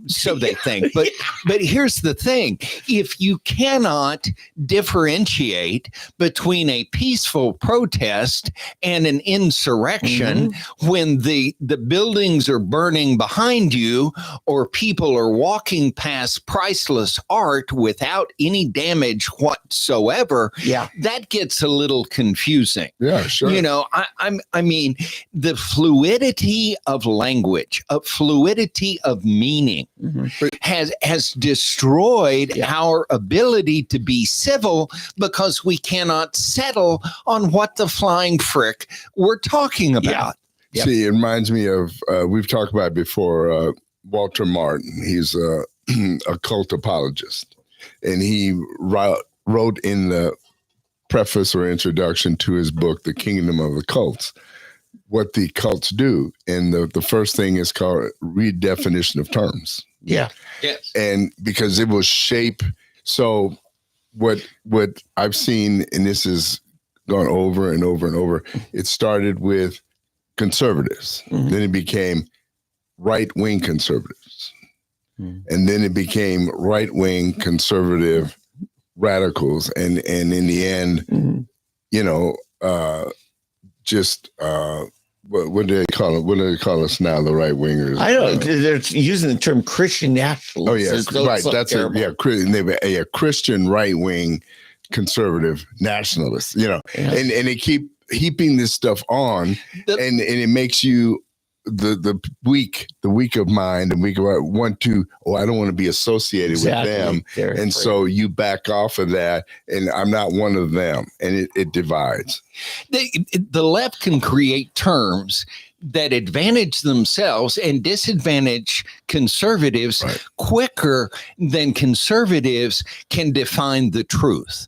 So they think. But here's the thing. If you cannot differentiate between a peaceful protest and an insurrection, when the buildings are burning behind you, or people are walking past priceless art without any damage whatsoever, that gets a little confusing. Yeah, sure. I mean, the fluidity of language, fluidity of meaning, has destroyed our ability to be civil, because we cannot settle on what the flying frick we're talking about. See, it reminds me of, we've talked about it before, Walter Martin. He's a cult apologist, and he wrote in the preface or introduction to his book, The Kingdom of the Cults, what the cults do. And the first thing is called redefinition of terms. Yeah. Yes. And because it will shape. So what I've seen, and this has gone over and over and over, it started with conservatives. Then it became right-wing conservatives. And then it became right-wing conservative radicals. And in the end, what do they call it? What do they call us now? The right wingers. I don't know. They're using the term Christian nationalists. Oh yeah, right. That's a Christian right wing conservative nationalist. And they keep heaping this stuff on, and it makes you the weak of mind and weak of want to, I don't want to be associated with them. And so you back off of that, and I'm not one of them, and it divides. The left can create terms that advantage themselves and disadvantage conservatives quicker than conservatives can define the truth.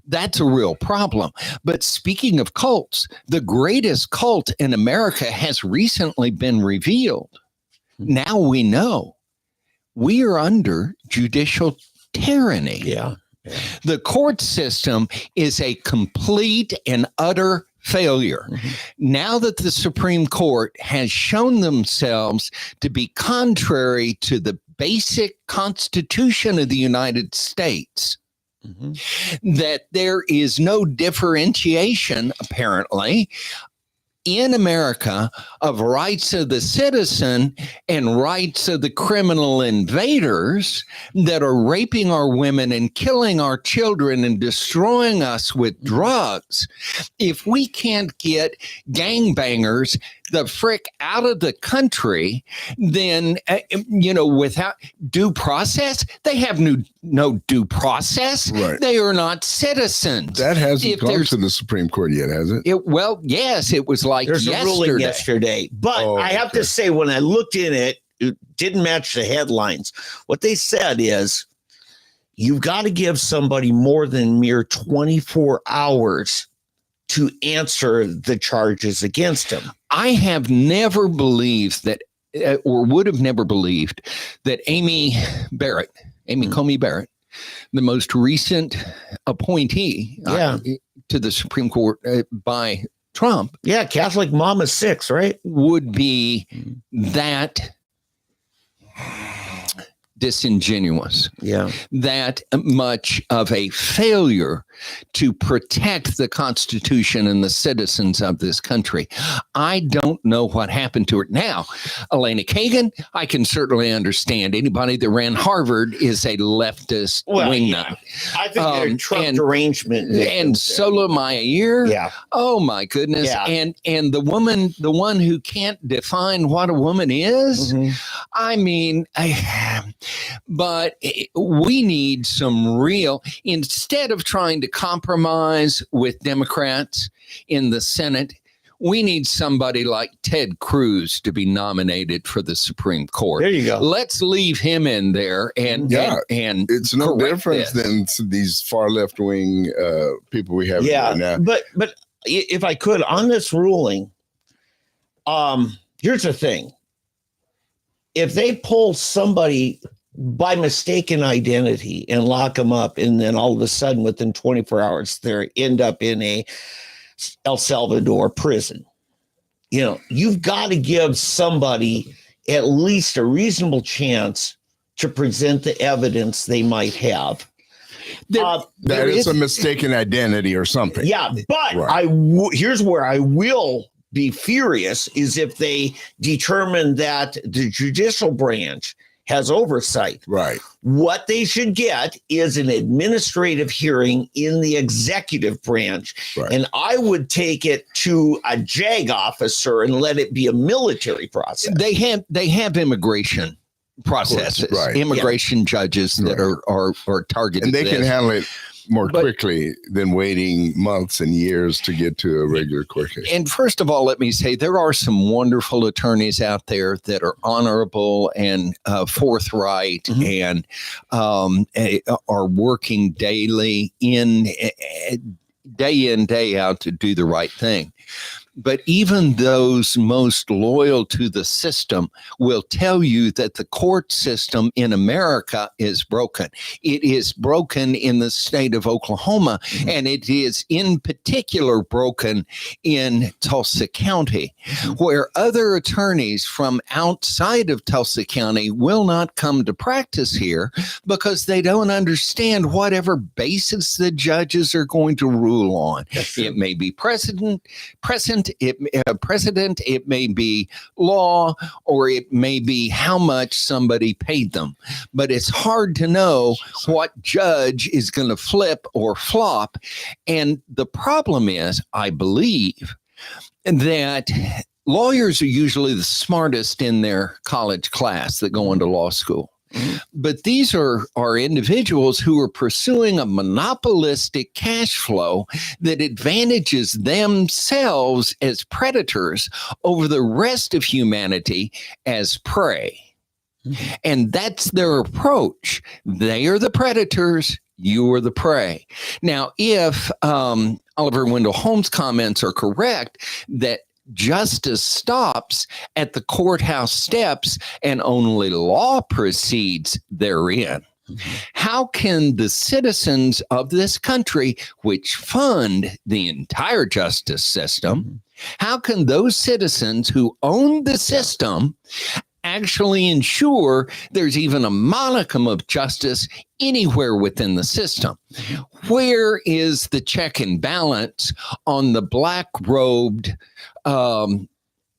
That's a real problem. But speaking of cults, the greatest cult in America has recently been revealed. Now we know we are under judicial tyranny. Yeah. The court system is a complete and utter failure. Now that the Supreme Court has shown themselves to be contrary to the basic Constitution of the United States, that there is no differentiation, apparently, in America of rights of the citizen and rights of the criminal invaders that are raping our women and killing our children and destroying us with drugs. If we can't get gangbangers the frick out of the country, then, without due process, they have no due process. Right. They are not citizens. That hasn't gone to the Supreme Court yet, has it? Well, yes, it was like There's a ruling yesterday. But I have to say, when I looked in it didn't match the headlines. What they said is, you've got to give somebody more than mere 24 hours to answer the charges against him. I have never believed that, or would have never believed that Amy Coney Barrett, the most recent appointee to the Supreme Court by Trump. Yeah, Catholic Mama 6, right? Would be that disingenuous. Yeah. That much of a failure to protect the Constitution and the citizens of this country. I don't know what happened to her. Now, Elena Kagan, I can certainly understand. Anybody that ran Harvard is a leftist wingnut. I think they're Trump derangement. And Sola Mayer. Yeah. Oh my goodness. Yeah. And the one who can't define what a woman is. I mean, but we need some real, instead of trying to compromise with Democrats in the Senate, we need somebody like Ted Cruz to be nominated for the Supreme Court. There you go. Let's leave him in there and it's no different than these far left wing people we have right now. But if I could, on this ruling, here's the thing. If they pull somebody by mistaken identity and lock them up, and then all of a sudden within 24 hours they end up in a El Salvador prison, you've got to give somebody at least a reasonable chance to present the evidence they might have. That is a mistaken identity or something. Yeah, but here's where I will be furious is if they determine that the judicial branch has oversight. Right. What they should get is an administrative hearing in the executive branch. Right. And I would take it to a JAG officer and let it be a military process. They have immigration processes, immigration judges that are targeted. And they can handle it more quickly than waiting months and years to get to a regular court case. And first of all, let me say there are some wonderful attorneys out there that are honorable and forthright and are working day in, day out to do the right thing. But even those most loyal to the system will tell you that the court system in America is broken. It is broken in the state of Oklahoma, and it is in particular broken in Tulsa County, where other attorneys from outside of Tulsa County will not come to practice here because they don't understand whatever basis the judges are going to rule on. It may be precedent, it may be law, or it may be how much somebody paid them. But it's hard to know what judge is going to flip or flop. And the problem is, I believe, that lawyers are usually the smartest in their college class that go into law school. But these are individuals who are pursuing a monopolistic cash flow that advantages themselves as predators over the rest of humanity as prey. And that's their approach. They are the predators. You are the prey. Now, if Oliver Wendell Holmes' comments are correct, that justice stops at the courthouse steps and only law proceeds therein, how can the citizens of this country, which fund the entire justice system, how can those citizens who own the system actually ensure there's even a modicum of justice anywhere within the system? Where is the check and balance on the black-robed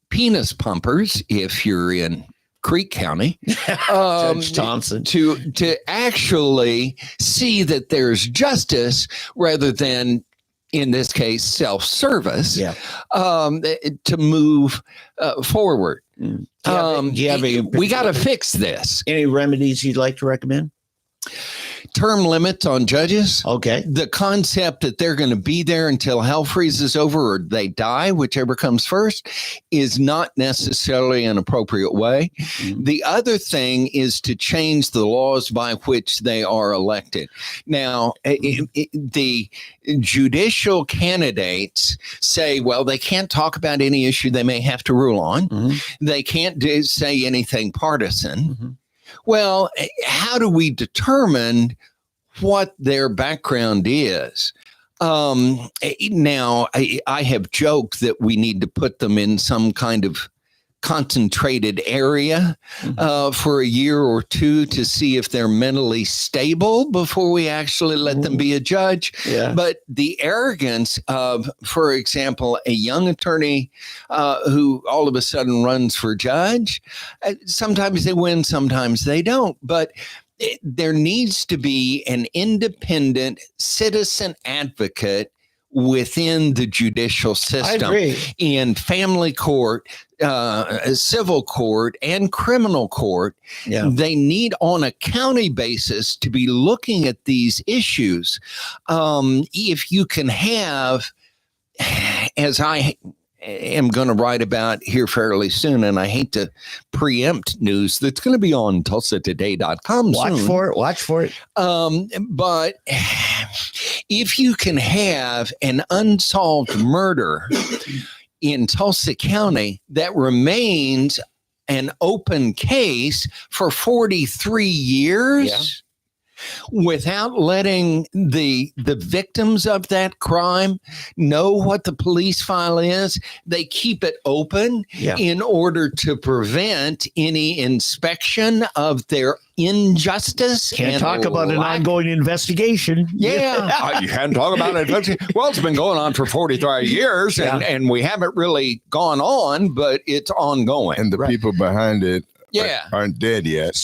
penis pumpers, if you're in Creek County, Judge Thompson, to actually see that there's justice rather than, in this case, self-service, to move forward? We got to fix this. Any remedies you'd like to recommend? Term limits on judges. Okay. The concept that they're going to be there until hell freezes over or they die, whichever comes first, is not necessarily an appropriate way. The other thing is to change the laws by which they are elected. Now, the judicial candidates say, well, they can't talk about any issue they may have to rule on. They can't say anything partisan. Well, how do we determine what their background is? Now, I have joked that we need to put them in some kind of concentrated area for a year or two to see if they're mentally stable before we actually let them be a judge. But the arrogance of, for example, a young attorney who all of a sudden runs for judge, sometimes they win, sometimes they don't. But there needs to be an independent citizen advocate within the judicial system, in family court, civil court, and criminal court. They need, on a county basis, to be looking at these issues. If you can have, as I am going to write about here fairly soon, and I hate to preempt news that's going to be on TulsaToday.com soon. Watch for it. But if you can have an unsolved murder in Tulsa County that remains an open case for 43 years, without letting the victims of that crime know what the police file is, they keep it open in order to prevent any inspection of their injustice. Can't talk about an ongoing investigation. You can't talk about it. Well, it's been going on for 43 years and we haven't really gone on, but it's ongoing. And the people behind it aren't dead yet.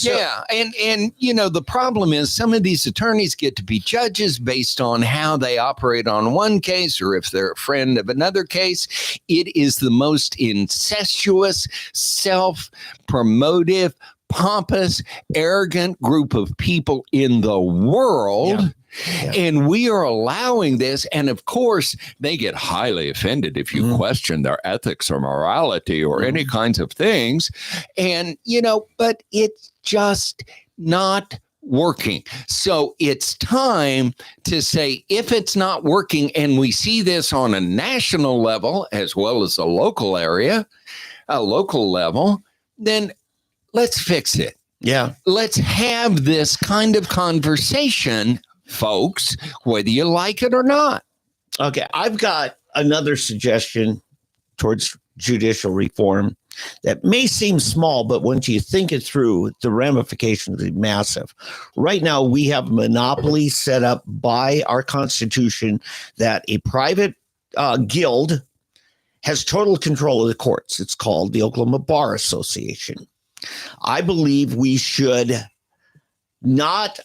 And you know, the problem is some of these attorneys get to be judges based on how they operate on one case or if they're a friend of another case. It is the most incestuous, self-promotive, pompous, arrogant group of people in the world. And we are allowing this. And of course, they get highly offended if you question their ethics or morality or any kinds of things. And, you know, but it's just not working. So it's time to say, if it's not working, and we see this on a national level as well as a local level, then let's fix it. Let's have this kind of conversation, folks, whether you like it or not. Okay, I've got another suggestion towards judicial reform that may seem small, but once you think it through, the ramifications are massive. Right now, we have a monopoly set up by our Constitution that a private guild has total control of the courts. It's called the Oklahoma Bar Association. I believe we should not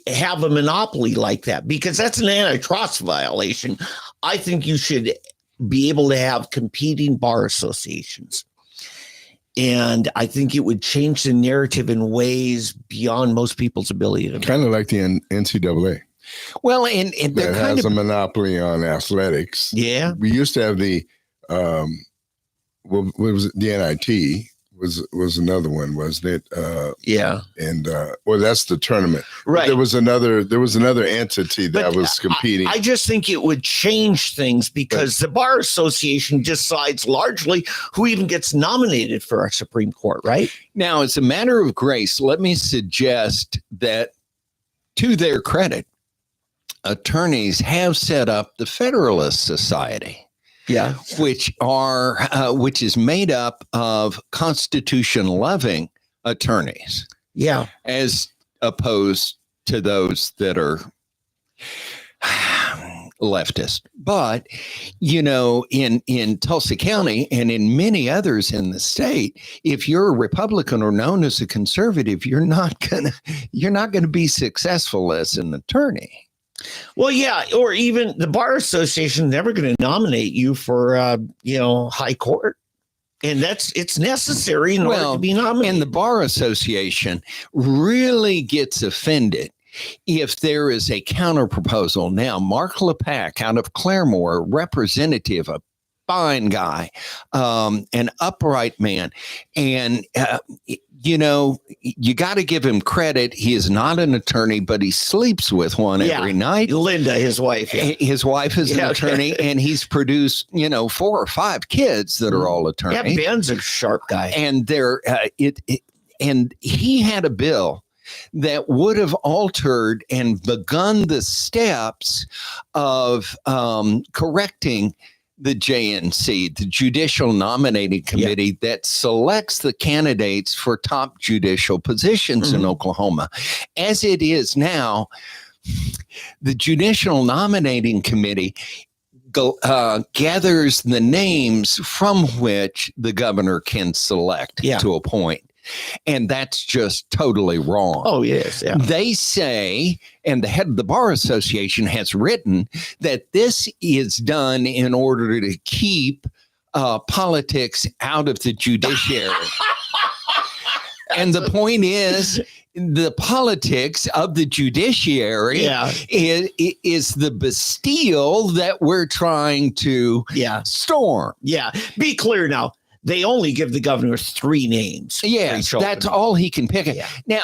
have a monopoly like that, because that's an antitrust violation. I think you should be able to have competing bar associations. And I think it would change the narrative in ways beyond most people's ability to. Kind of like the NCAA. Well, and that has a monopoly on athletics. Yeah. We used to have the, what was it? The NIT was another one, wasn't it? Yeah. And well, that's the tournament. Right. But there was another entity that was competing. I just think it would change things because the Bar Association decides largely who even gets nominated for our Supreme Court, right? Now, as a matter of grace, let me suggest that, to their credit, attorneys have set up the Federalist Society. Yeah, which is made up of Constitution-loving attorneys. Yeah, as opposed to those that are leftist. But in Tulsa County and in many others in the state, if you're a Republican or known as a conservative, you're not gonna be successful as an attorney. Well, yeah, or even the Bar Association never going to nominate you for, high court. And it's necessary in order to be nominated. And the Bar Association really gets offended if there is a counter proposal. Now, Mark LePac out of Claremore, representative, a fine guy, an upright man. And, you got to give him credit. He is not an attorney, but he sleeps with one every night. Linda, his wife. Yeah. His wife is an attorney, and he's produced, 4 or 5 kids that are all attorneys. Yeah, Ben's a sharp guy. And and he had a bill that would have altered and begun the steps of correcting the JNC, the Judicial Nominating Committee, that selects the candidates for top judicial positions in Oklahoma. As it is now, the Judicial Nominating Committee gathers the names from which the governor can select to appoint. And that's just totally wrong. Oh, yes. Yeah. They say, and the head of the Bar Association has written, that this is done in order to keep politics out of the judiciary. And the point is, the politics of the judiciary is the Bastille that we're trying to storm. Yeah. Be clear now. They only give the governor 3 names. Yeah, that's all he can pick. Yeah. Now,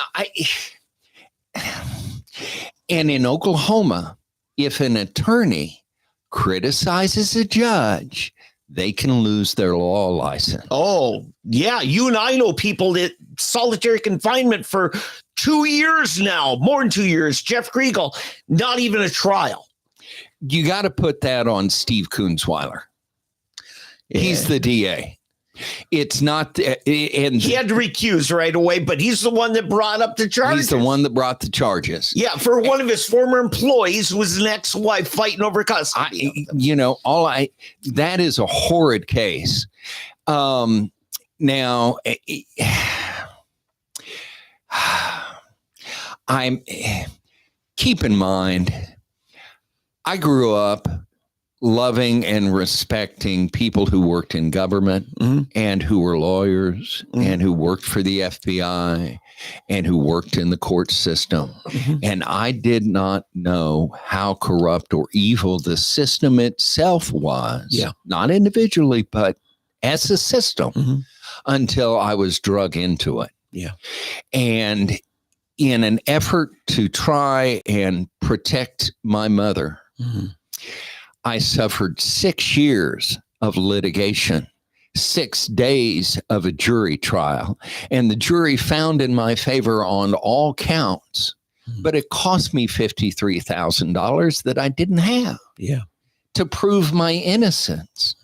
and in Oklahoma, if an attorney criticizes a judge, they can lose their law license. Oh, yeah. You and I know people that solitary confinement for 2 years now, more than 2 years. Jeff Kriegel, not even a trial. You got to put that on Steve Kunzweiler. He's the DA. It's not, and he had to recuse right away, but he's the one that brought up the charges. He's the one that brought the charges. Yeah, for one of his former employees who was an ex-wife fighting over custody. That is a horrid case. Now, keep in mind, I grew up loving and respecting people who worked in government and who were lawyers and who worked for the FBI and who worked in the court system. And I did not know how corrupt or evil the system itself was, not individually, but as a system, until I was drug into it. Yeah. And in an effort to try and protect my mother, I suffered 6 years of litigation, 6 days of a jury trial, and the jury found in my favor on all counts, but it cost me $53,000 that I didn't have to prove my innocence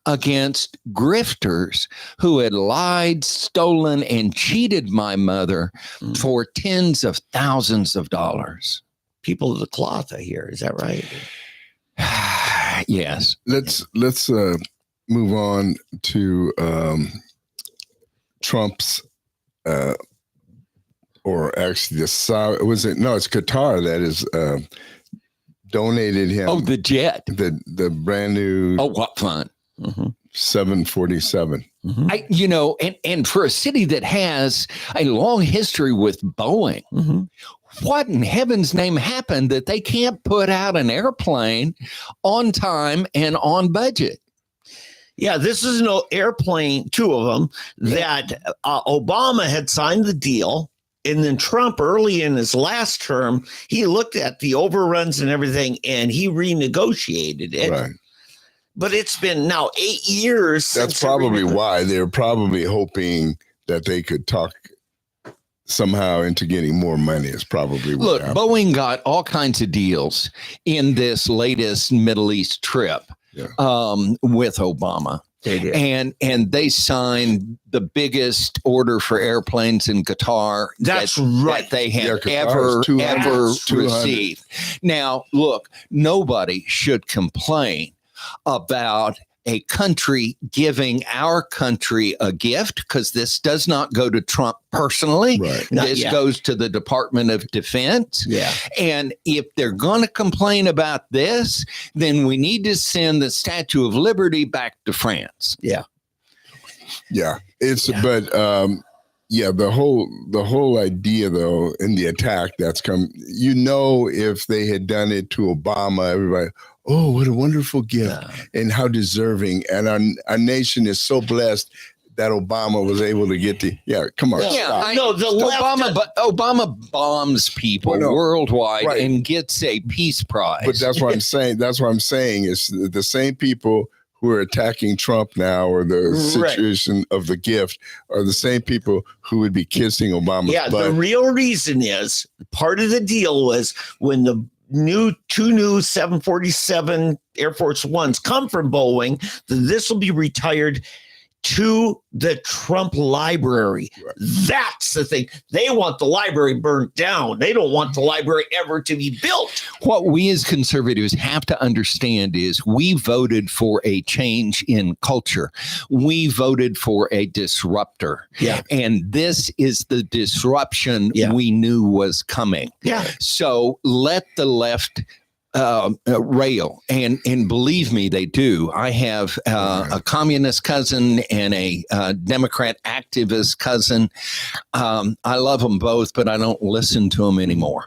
against grifters who had lied, stolen, and cheated my mother for tens of thousands of dollars. People of the cloth, I hear. Is that right? Yes. Let's move on to Trump's or actually it's Qatar that is donated him Oh, the jet. the brand new Oh, what fun. 747. And for a city that has a long history with Boeing, what in heaven's name happened that they can't put out an airplane on time and on budget? Yeah, this is an airplane, two of them, that Obama had signed the deal. And then Trump, early in his last term, he looked at the overruns and everything, and he renegotiated it. Right. But it's been now 8 years. That's probably why they're probably hoping that they could talk somehow into getting more money. Is probably what Look, happened. Boeing got all kinds of deals in this latest Middle East trip with Obama. They did. And they signed the biggest order for airplanes in Qatar That's right. that they have Yeah, ever Qatar is 200. received. Now, look, nobody should complain about a country giving our country a gift, because this does not go to Trump personally. Right. This goes to the Department of Defense. Yeah. And if they're going to complain about this, then we need to send the Statue of Liberty back to France. Yeah. Yeah, but the whole idea though in the attack that's come, if they had done it to Obama, everybody, oh, what a wonderful gift and how deserving, and our nation is so blessed that Obama was able to get come on. Obama bombs people worldwide and gets a peace prize. But that's what I'm saying. That's what I'm saying is the same people who are attacking Trump now, or the situation of the gift, are the same people who would be kissing Obama's butt. The real reason is part of the deal was when the two new 747 Air Force Ones come from Boeing, this will be retired to the Trump library. Right. That's the thing. They want the library burnt down. They don't want the library ever to be built. What we as conservatives have to understand is we voted for a change in culture. We voted for a disruptor. Yeah. And this is the disruption we knew was coming. Yeah. So let the left rail, and believe me, they do. I have a communist cousin and a Democrat activist cousin. I love them both, but I don't listen to them anymore.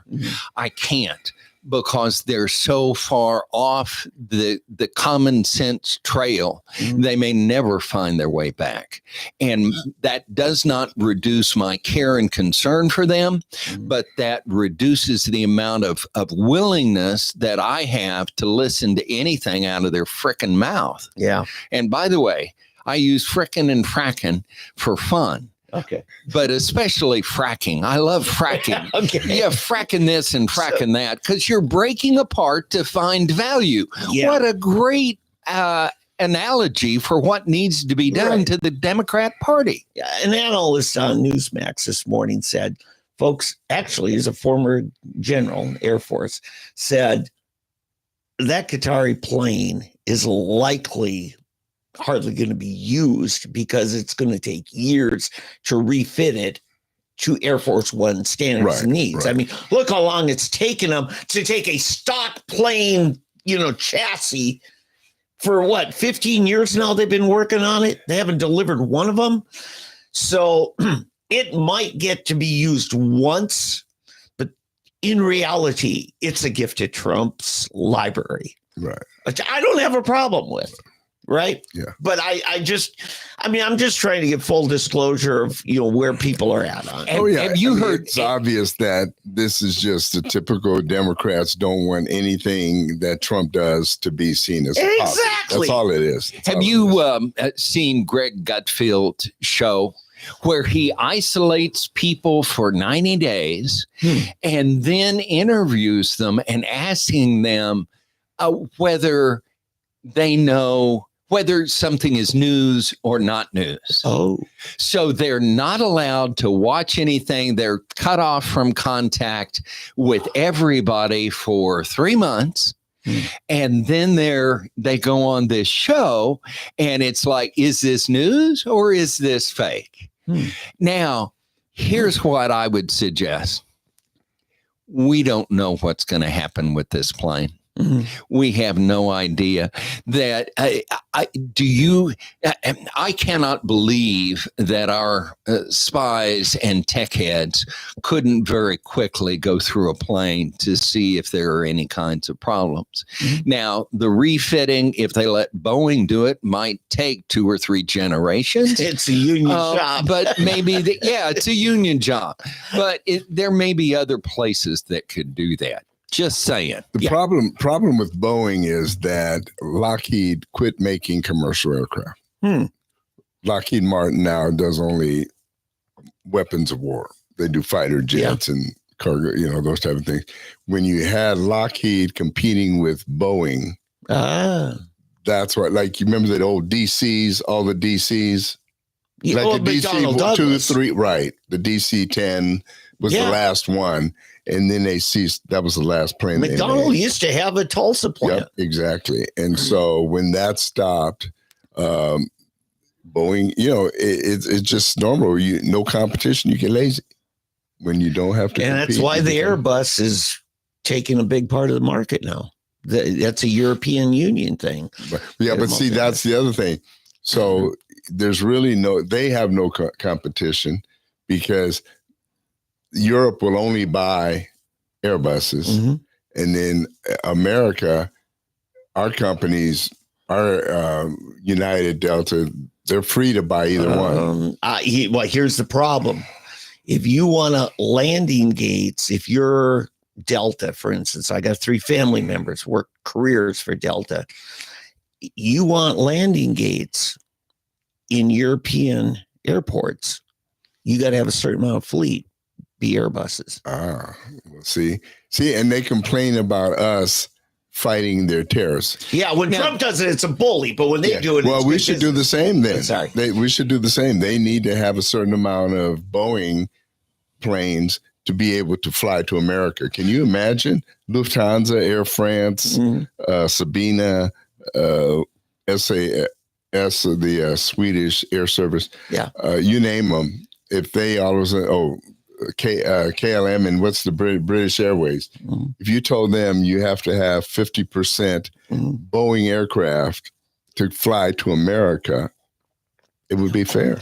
I can't, because they're so far off the common sense trail, they may never find their way back. And that does not reduce my care and concern for them, but that reduces the amount of willingness that I have to listen to anything out of their frickin' mouth. Yeah. And by the way, I use frickin' and frackin' for fun. Okay. But especially fracking. I love fracking. Yeah, fracking this and fracking that, because you're breaking apart to find value. Yeah. What a great analogy for what needs to be done to the Democrat Party. Yeah, an analyst on Newsmax this morning said, folks, actually, he's a former general, Air Force, said that Qatari plane is likely hardly going to be used because it's going to take years to refit it to Air Force One standards and needs. Right. I mean, look how long it's taken them to take a stock plane, chassis for 15 years now they've been working on it. They haven't delivered one of them. So it might get to be used once, but in reality, it's a gift to Trump's library. Right. Which I don't have a problem with. Right. Yeah. But I'm just trying to get full disclosure of, where people are at on it. Have you heard? It's obvious that this is just the typical Democrats don't want anything that Trump does to be seen as positive. Exactly. That's all it is. Have you seen Greg Gutfeld's show, where he isolates people for 90 days and then interviews them and asking them whether they know whether something is news or not news. Oh. So they're not allowed to watch anything. They're cut off from contact with everybody for 3 months. And then they go on this show, and it's like, is this news or is this fake? Now, here's what I would suggest. We don't know what's going to happen with this plane. Mhm. We have no idea that. I cannot believe that our spies and tech heads couldn't very quickly go through a plane to see if there are any kinds of problems. Mhm. Now, the refitting, if they let Boeing do it, might take 2 or 3 generations. It's a union job. But maybe, it's a union job. But there may be other places that could do that. Just saying. The problem with Boeing is that Lockheed quit making commercial aircraft. Lockheed Martin now does only weapons of war. They do fighter jets and cargo, those type of things. When you had Lockheed competing with Boeing, that's why. Like, you remember that old DCs, all the DCs, like the DC 2, 3, right? The DC-10 was the last one. And then they ceased. That was the last plane. McDonald used to have a Tulsa plant. Yep, exactly. And so when that stopped, Boeing, it's just normal. No competition. You get lazy when you don't have to. And compete. that's why the Airbus is taking a big part of the market now. That's a European Union thing. But see, that's the other thing. So there's really they have no competition because Europe will only buy Airbuses, and then America, our companies, our United, Delta, they're free to buy either one. Here's the problem. If you want landing gates, if you're Delta, for instance, I got 3 family members work careers for Delta. You want landing gates in European airports, you got to have a certain amount of fleet. Airbuses. See, and they complain about us fighting their tariffs. Yeah, when Trump does it, it's a bully, but when they do it, we should do the same then. Sorry. We should do the same. They need to have a certain amount of Boeing planes to be able to fly to America. Can you imagine Lufthansa, Air France, Sabina, SAS, the Swedish air service? Yeah, you name them. If they all of a sudden, KLM and what's the British Airways? If you told them you have to have 50% Boeing aircraft to fly to America, it would be fair.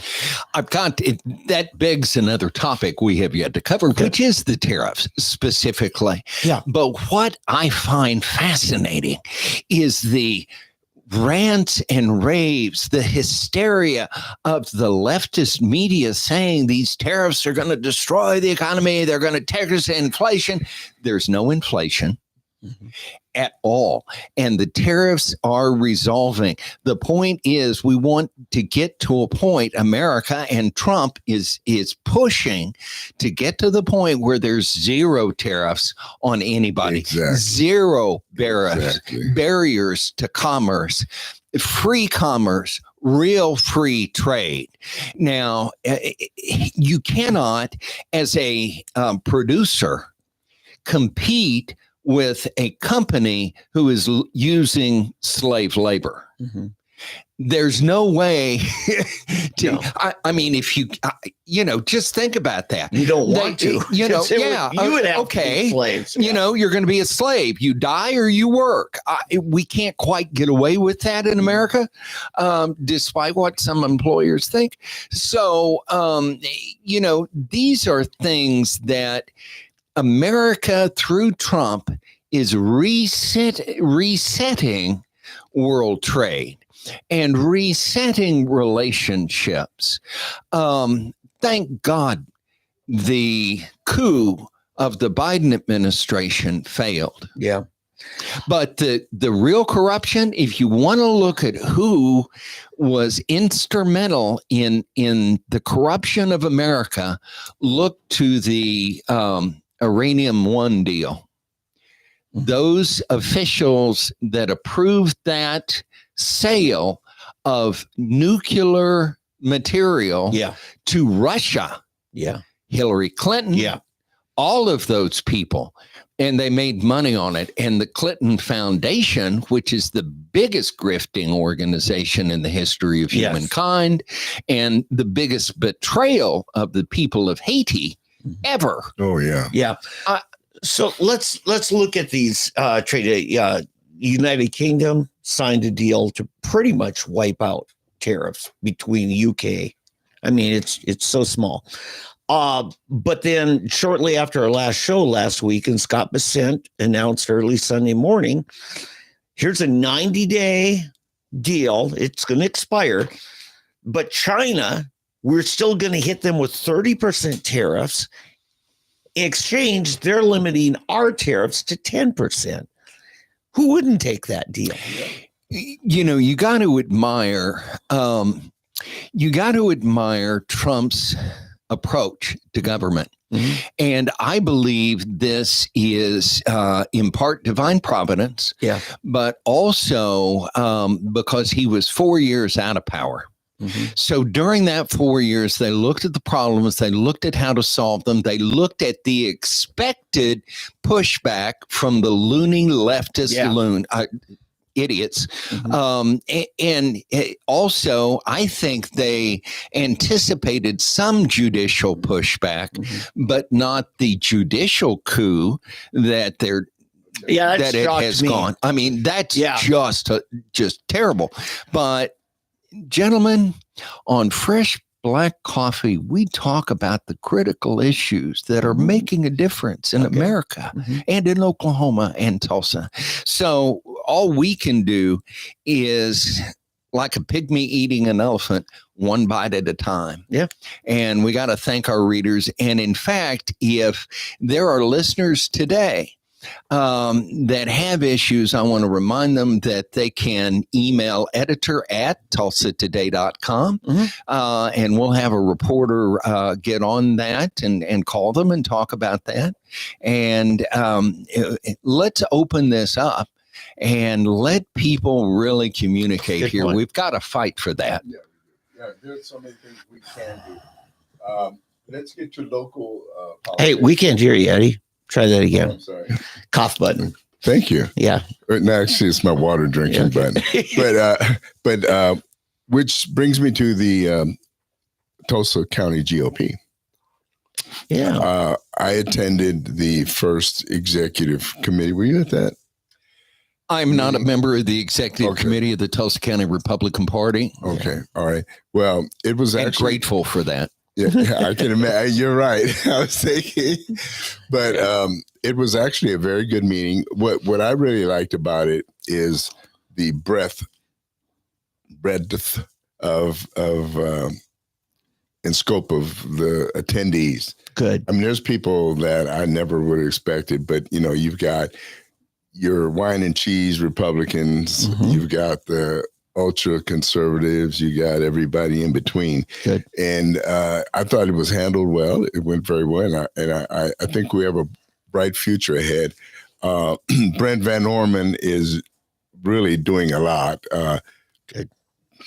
That begs another topic we have yet to cover, which is the tariffs specifically. Yeah. But what I find fascinating is the rants and raves, the hysteria of the leftist media saying these tariffs are going to destroy the economy. They're going to take us to inflation. There's no inflation at all. And the tariffs are resolving. The point is we want to get to a point, America and Trump is pushing to get to the point where there's 0 tariffs on anybody. Exactly. 0 barriers to commerce, free commerce, real free trade. Now, you cannot, as a producer, compete with a company who is using slave labor. There's no way to, No. I mean, if you, just think about that. You don't want to. You would have to be slaves. You're going to be a slave. You die or you work. We can't quite get away with that in America, despite what some employers think. So, these are things that America, through Trump, is resetting world trade and resetting relationships. Thank God the coup of the Biden administration failed. Yeah. But the real corruption, if you want to look at who was instrumental in the corruption of America, look to the Uranium One deal. Those officials that approved that sale of nuclear material to Russia, Hillary Clinton, all of those people, and they made money on it. And the Clinton Foundation, which is the biggest grifting organization in the history of humankind, and the biggest betrayal of the people of Haiti ever. Oh, yeah. Yeah. So let's look at these trade. United Kingdom signed a deal to pretty much wipe out tariffs between the UK. I mean, it's so small. But then shortly after our last show last week, and Scott Bessent announced early Sunday morning, here's a 90-day deal. It's going to expire. But China, we're still going to hit them with 30% tariffs. In exchange, they're limiting our tariffs to 10%. Who wouldn't take that deal? You know, you got to admire Trump's approach to government. Mm-hmm. And I believe this is in part divine providence, but also because he was 4 years out of power. Mm-hmm. So during that 4 years, they looked at the problems, they looked at how to solve them, they looked at the expected pushback from the loony leftist idiots. Mm-hmm. And also, I think they anticipated some judicial pushback, mm-hmm. but not the judicial coup that they're that it has gone. I mean, that's just terrible. But gentlemen, on Fresh Black Coffee, we talk about the critical issues that are making a difference in America and in Oklahoma and Tulsa. So all we can do is, like a pygmy eating an elephant, one bite at a time. Yeah. And we got to thank our readers. And in fact, if there are listeners today that have issues, I want to remind them that they can email editor@tulsatoday.com, and we'll have a reporter get on that and call them and talk about that. And let's open this up and let people really communicate Good here. Point. We've got to fight for that. Yeah, there's so many things we can do. Let's get to local politics. Hey, we can't hear you, Eddie. Try that again. I'm sorry. Cough button. Thank you. Yeah. No, actually, it's my water drinking button. But which brings me to the Tulsa County GOP. Yeah. I attended the first executive committee. Were you at that? I'm not a member of the executive committee of the Tulsa County Republican Party. Okay. All right. Well, it was actually grateful for that. Yeah, I can imagine. You're right. I was thinking, but it was actually a very good meeting. What I really liked about it is the breadth of and scope of the attendees. Good. I mean, there's people that I never would have expected, but you've got your wine and cheese Republicans, you've got the ultra conservatives, you got everybody in between. Good. And I thought it was handled well. It went very well. And I think we have a bright future ahead. Brent Van Orman is really doing a lot. Good.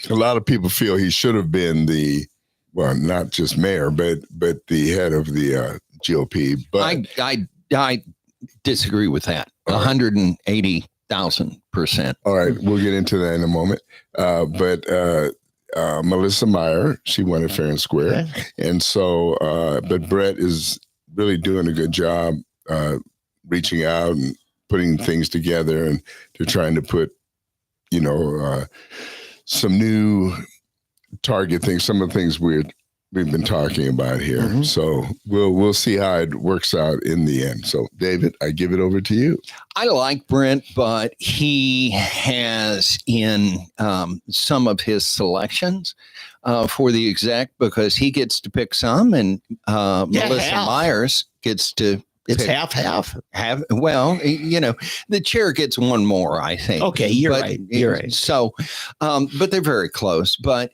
A lot of people feel he should have been not just mayor, but the head of the GOP. But I disagree with that. 180,000%. All right, we'll get into that in a moment. But Melissa Meyer, she won it fair and square. Okay. And so, but Brett is really doing a good job reaching out and putting things together, and they're trying to put, some new target things, some of the things we've been talking about here. So we'll see how it works out in the end. So David, I give it over to you. I like Brent, but he has in some of his selections for the exec, because he gets to pick some, and Melissa Myers gets to It's half. Well, the chair gets one more, I think. Okay, you're right. You're right. So, but they're very close. But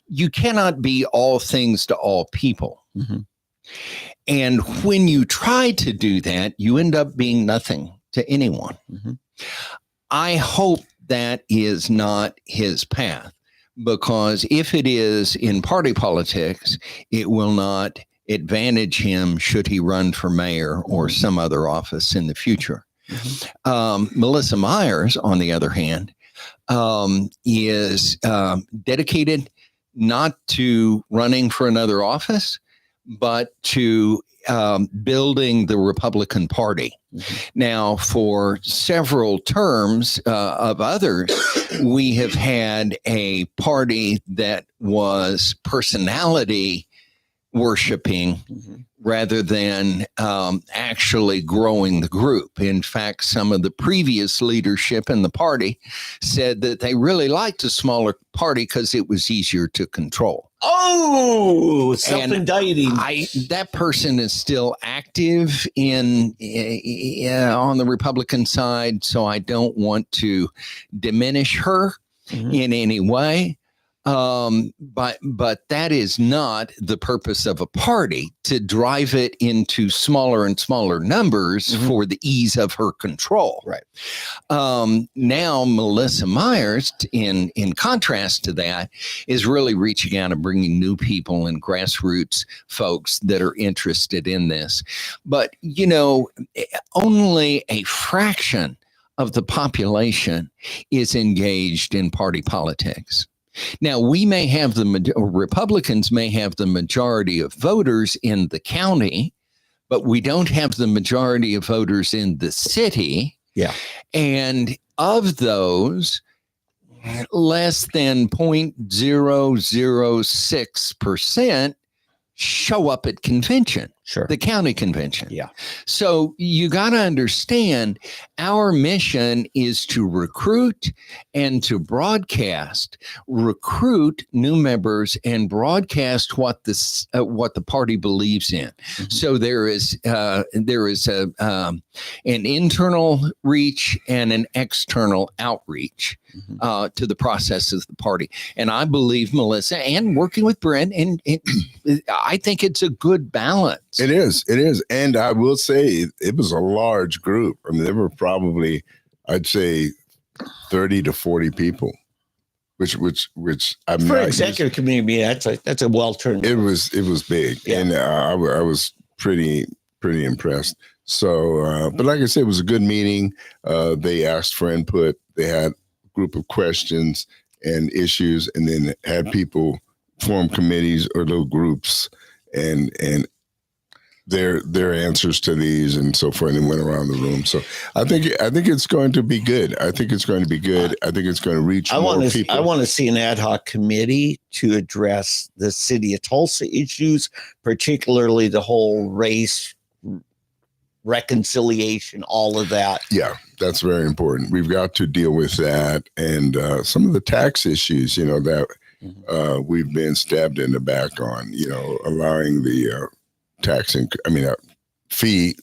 you cannot be all things to all people. And when you try to do that, you end up being nothing to anyone. I hope that is not his path, because if it is in party politics, it will not advantage him should he run for mayor or some other office in the future. Melissa Myers, on the other hand, is dedicated not to running for another office, but to building the Republican Party. Now, for several terms of others, we have had a party that was personality worshiping rather than actually growing the group. In fact, some of the previous leadership in the party said that they really liked a smaller party because it was easier to control. Oh, self-indicting. That person is still active on the Republican side, so I don't want to diminish her in any way. But that is not the purpose of a party, to drive it into smaller and smaller numbers for the ease of her control. Right. Now, Melissa Myers, in contrast to that, is really reaching out and bringing new people and grassroots folks that are interested in this. But, only a fraction of the population is engaged in party politics. Now, we may have Republicans may have the majority of voters in the county, but we don't have the majority of voters in the city. Yeah. And of those, less than 0.006% show up at convention. Sure. The county convention. Yeah. So you got to understand, our mission is to recruit and to recruit new members and broadcast what the party believes in. So there is an internal reach and an external outreach to the process of the party. And I believe, Melissa, and working with Brent, and I think it's a good balance. It is. And I will say it was a large group. I mean, there were probably, I'd say, 30 to 40 people, which I'm for not executive committee, that's a well-turned. It was big. Yeah. And I was pretty impressed. So, but like I said, it was a good meeting. They asked for input. They had a group of questions and issues, and then had people form committees or little groups and their answers to these and so forth, and went around the room. So I think it's going to be good. I think it's going to be good. I think it's going to reach more people. I want to see an ad hoc committee to address the city of Tulsa issues, particularly the whole race reconciliation, all of that. Yeah, that's very important. We've got to deal with that, and some of the tax issues, that we've been stabbed in the back on, allowing the fee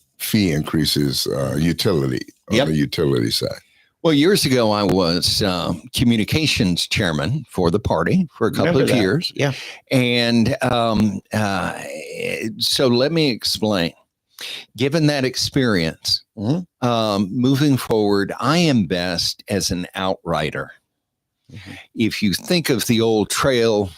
increases, utility on the utility side. Well, years ago, I was communications chairman for the party for a couple of years. Yeah. And so let me explain. Given that experience, moving forward, I am best as an outrider. If you think of the old trail,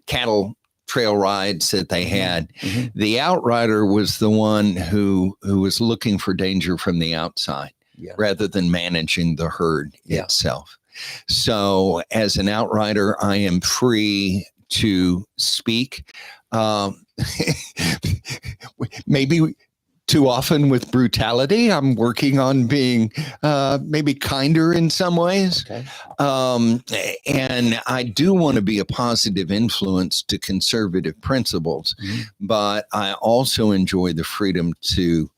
cattle trail rides that they had, the outrider was the one who was looking for danger from the outside rather than managing the herd itself. So as an outrider, I am free to speak. Maybe too often with brutality. I'm working on being maybe kinder in some ways. Okay. And I do want to be a positive influence to conservative principles, but I also enjoy the freedom to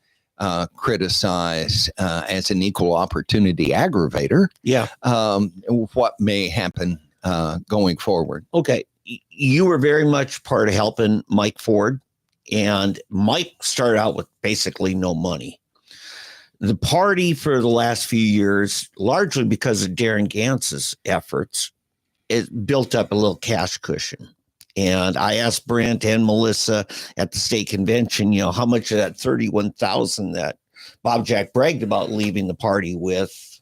criticize as an equal opportunity aggravator. Yeah. What may happen going forward. Okay. You were very much part of helping Mike Ford. And Mike started out with basically no money. The party for the last few years, largely because of Darren Gantz's efforts, it built up a little cash cushion. And I asked Brent and Melissa at the state convention, how much of that $31,000 that Bob Jack bragged about leaving the party with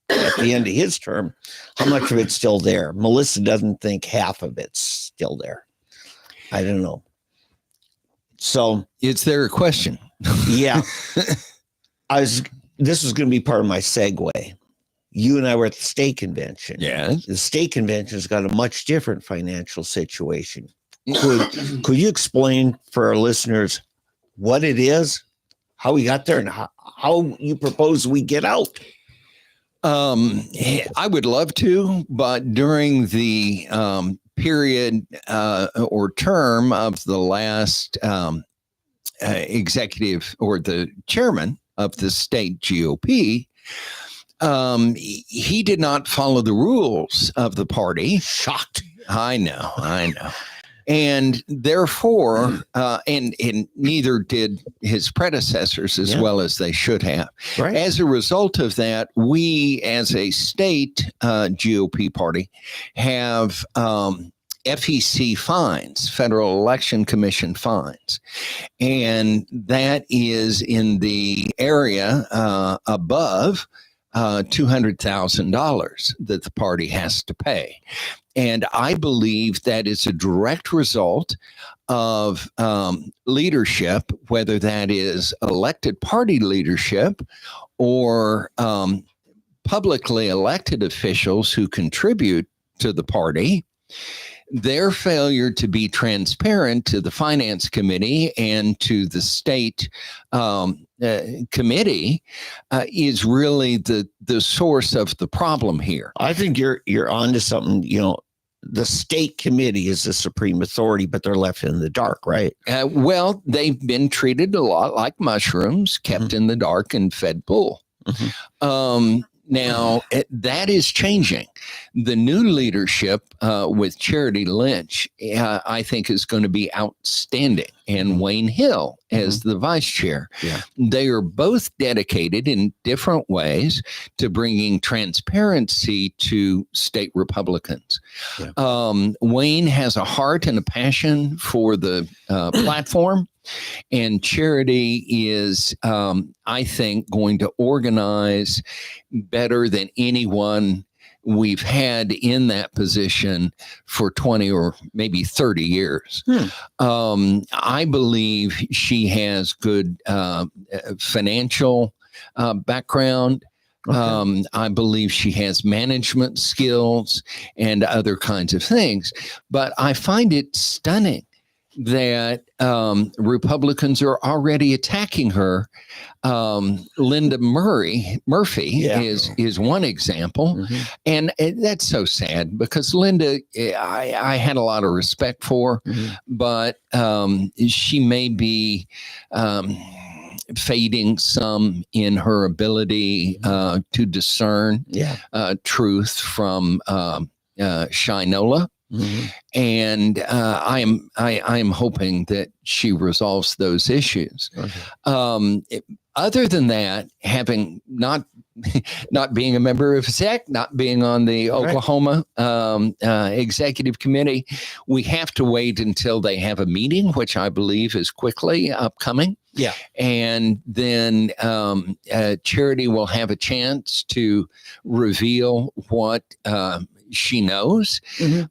at the end of his term, how much of it's still there? Melissa doesn't think half of it's still there. I don't know. So is there a question? Yeah. This was going to be part of my segue. You and I were at the state convention. Yeah. The state convention's got a much different financial situation. Could you explain for our listeners what it is, how we got there, and how you propose we get out? I would love to, but during the period or term of the last executive or the chairman of the state GOP, he did not follow the rules of the party. Shocked. I know. And therefore, and neither did his predecessors as well as they should have. Right. As a result of that, we as a state GOP party have FEC fines, Federal Election Commission fines. And that is in the area above $200,000 that the party has to pay. And I believe that is a direct result of leadership, whether that is elected party leadership or publicly elected officials who contribute to the party. Their failure to be transparent to the finance committee and to the state committee is really the source of the problem here. I think you're onto something. You know, the state committee is the supreme authority, but they're left in the dark, right? Well, they've been treated a lot like mushrooms, kept in the dark and fed bull. Now, that is changing. The new leadership with Charity Lynch, I think, is going to be outstanding. And Wayne Hill as the vice chair. Yeah. They are both dedicated in different ways to bringing transparency to state Republicans. Yeah. Wayne has a heart and a passion for the platform. And Charity is, I think, going to organize better than anyone we've had in that position for 20 or maybe 30 years. I believe she has good financial background. Okay. I believe she has management skills and other kinds of things. But I find it stunning that Republicans are already attacking her. Linda Murphy is one example. And that's so sad because Linda, I had a lot of respect for, but she may be fading some in her ability to discern truth from Shinola. And I am hoping that she resolves those issues. Other than that, having not being a member of SEC, not being on the Oklahoma executive committee, we have to wait until they have a meeting, which I believe is quickly upcoming. Yeah. And then Charity will have a chance to reveal what she knows,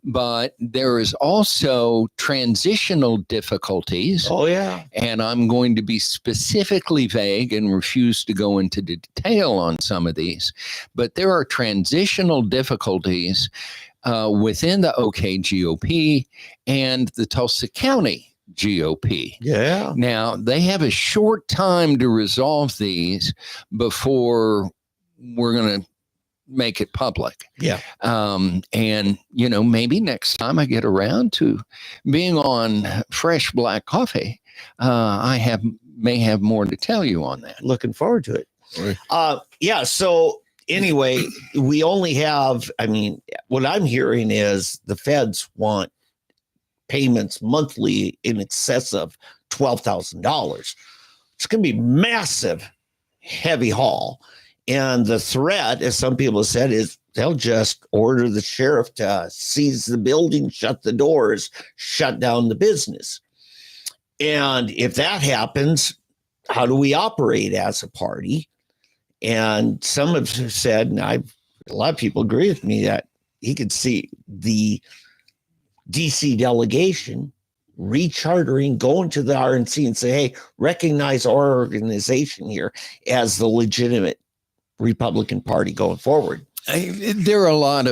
but there is also transitional difficulties. Oh, yeah. And I'm going to be specifically vague and refuse to go into detail on some of these, but there are transitional difficulties within the OK GOP and the Tulsa County GOP. Yeah. Now, they have a short time to resolve these before we're going to make it public. Yeah. And, you know, maybe next time I get around to being on fresh Black.Coffee, I may have more to tell you on that. Looking forward to it. Right. Yeah. So anyway, we only have, I mean, what I'm hearing is the feds want payments monthly in excess of $12,000. It's going to be massive, heavy haul. And the threat, as some people have said, is they'll just order the sheriff to seize the building, shut the doors, shut down the business. And if that happens, how do we operate as a party? And some have said, and a lot of people agree with me, that he could see the DC delegation rechartering, going to the RNC and say, hey, recognize our organization here as the legitimate Republican Party going forward. There are a lot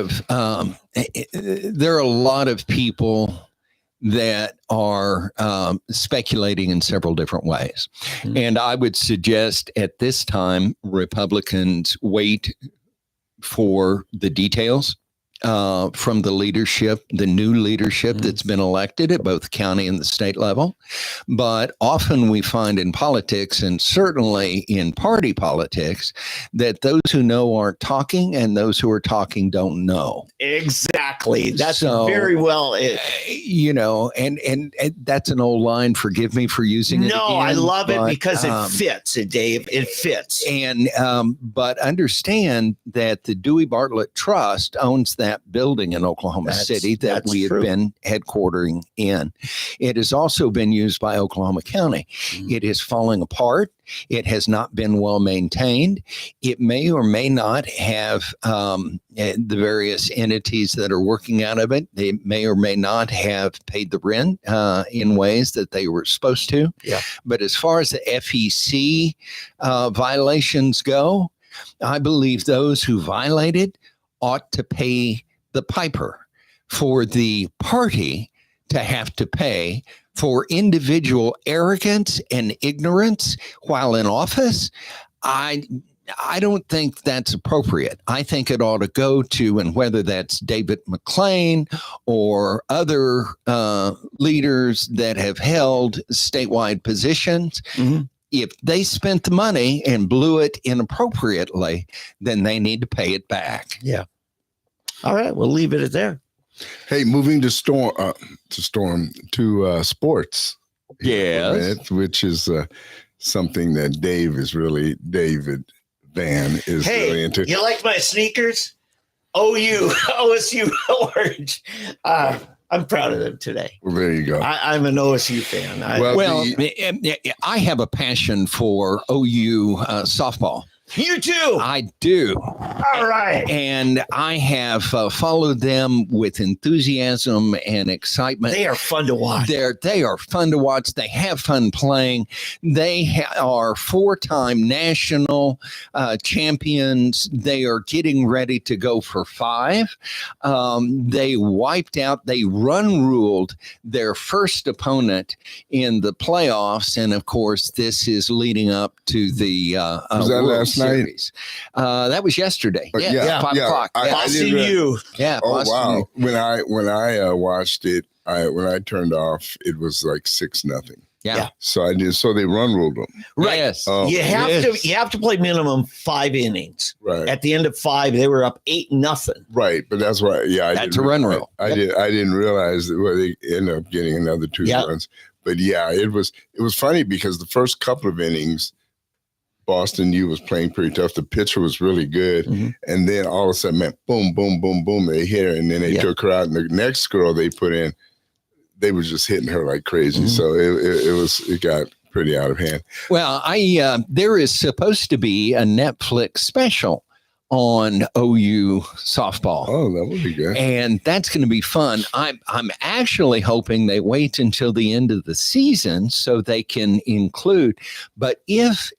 of people that are speculating in several different ways. Mhm. And I would suggest at this time, Republicans wait for the details from the leadership, the new leadership that's been elected at both county and the state level. But often we find in politics, and certainly in party politics, that those who know aren't talking and those who are talking don't know. Exactly. That's So, very well it. You know, and that's an old line. Forgive me for using it. No, again, I love it but, because it fits, Dave. It fits. And but understand that the Dewey Bartlett Trust owns that building in Oklahoma City that we have been headquartering in. It has also been used by Oklahoma County. It is falling apart. It has not been well maintained. It may or may not have the various entities that are working out of it. They may or may not have paid the rent in ways that they were supposed to. Yeah. But as far as the FEC violations go, I believe those who violated ought to pay the piper. For the party to have to pay for individual arrogance and ignorance while in office, I don't think that's appropriate. I think it ought to go to, and whether that's David McClain or other leaders that have held statewide positions, if they spent the money and blew it inappropriately, then they need to pay it back. Yeah. All right, we'll leave it at there. Hey, moving to sports. Yes. Which is something that David Van is really into. You like my sneakers? OSU orange. I'm proud of them today. Well, there you go. I'm an OSU fan. I have a passion for OU softball. You too. I do. All right. And I have followed them with enthusiasm and excitement. They are fun to watch. They are fun to watch. They have fun playing. They are 4-time national champions. They are getting ready to go for 5. They run ruled their first opponent in the playoffs. And of course, this is leading up to the was that last Series. That was yesterday. Yeah, 5 o'clock. Boston U. Yeah. Oh Boston wow! U. When I watched it, when I turned off, it was like 6-0. Yeah. So I did. So they run ruled them. Right. Yes. You have to play minimum 5 innings. Right. At the end of 5, they were up 8-0. Right. But that's why. Yeah. That's a run rule. I didn't realize that they ended up getting another 2 runs. But yeah, it was funny because the first couple of innings, Boston U was playing pretty tough. The pitcher was really good. And then all of a sudden, man, boom, boom, boom, boom, they hit her. And then they took her out. And the next girl they put in, they were just hitting her like crazy. So it got pretty out of hand. Well, there is supposed to be a Netflix special on OU softball. Oh, that would be good. And that's going to be fun. I'm actually hoping they wait until the end of the season so they can include. But it's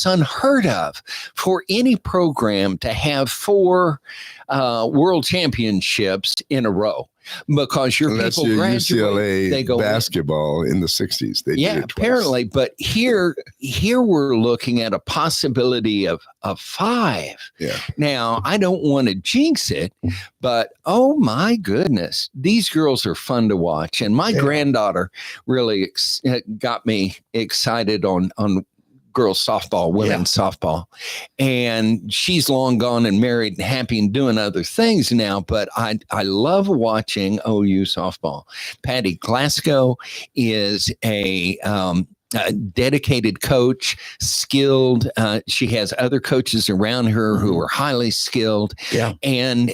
unheard of for any program to have 4 world championships in a row. Because Unless people graduate, UCLA they go basketball in the 60s. They did it twice. Apparently. But here we're looking at a possibility of 5. Yeah. Now, I don't want to jinx it, but oh my goodness, these girls are fun to watch. And my granddaughter really got me excited on girls softball, women's softball. And she's long gone and married and happy and doing other things now. But I love watching OU softball. Patty Glasgow is a dedicated coach, skilled. She has other coaches around her who are highly skilled. Yeah. And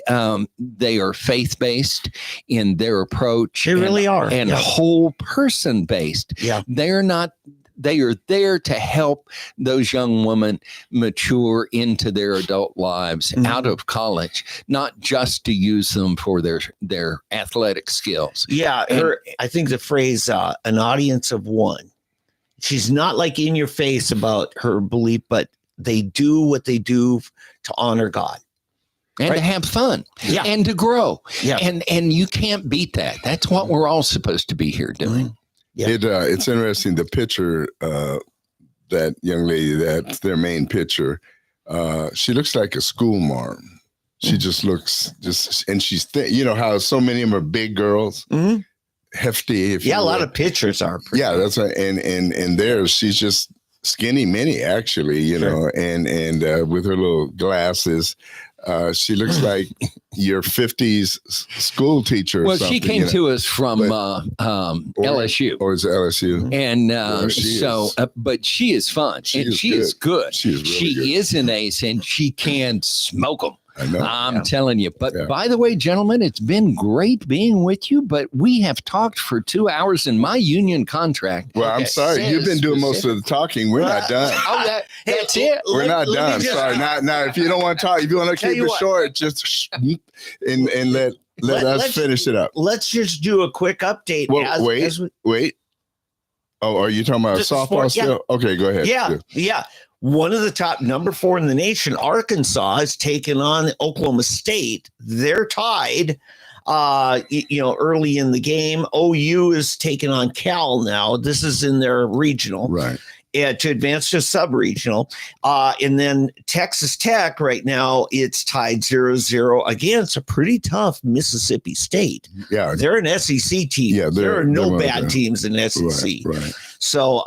they are faith-based in their approach. They really are. And whole person based. Yeah. They are there to help those young women mature into their adult lives out of college, not just to use them for their athletic skills. Yeah. I think the phrase, an audience of one. She's not like in your face about her belief, but they do what they do to honor God. and to have fun and to grow. Yeah. And you can't beat that. That's what we're all supposed to be here doing. Yeah. It's interesting. The pitcher, that young lady, that's their main pitcher. She looks like a school marm. She just looks and she's thin. You know how so many of them are big girls, hefty. A lot of pitchers are. That's right. And there, she's just skinny mini, actually. You know, and with her little glasses, she looks like your 50s school teacher. Well, she came to us from LSU. Or is it LSU? And is. but she is fun. She is good. She is really good. Is an ace, and she can smoke them. I know. I'm telling you. But by the way, gentlemen, it's been great being with you, but we have talked for 2 hours in my union contract. Well, I'm sorry. You've been doing most of the talking. We're not done. That's it. We're not done. Sorry. Now, if you don't want to talk, if you want to keep it short, just and let us finish it up. Let's just do a quick update. Well, wait. Oh, are you talking about softball still? Okay, go ahead. Yeah. One of the top, number 4 in the nation, Arkansas, has taken on Oklahoma State. They're tied, early in the game. OU is taking on Cal now. This is in their regional. Right. To advance to sub-regional. And then Texas Tech right now, it's tied 0-0 against a pretty tough Mississippi State. Yeah. They're an SEC team. Yeah, there are no bad teams in SEC. Right. So,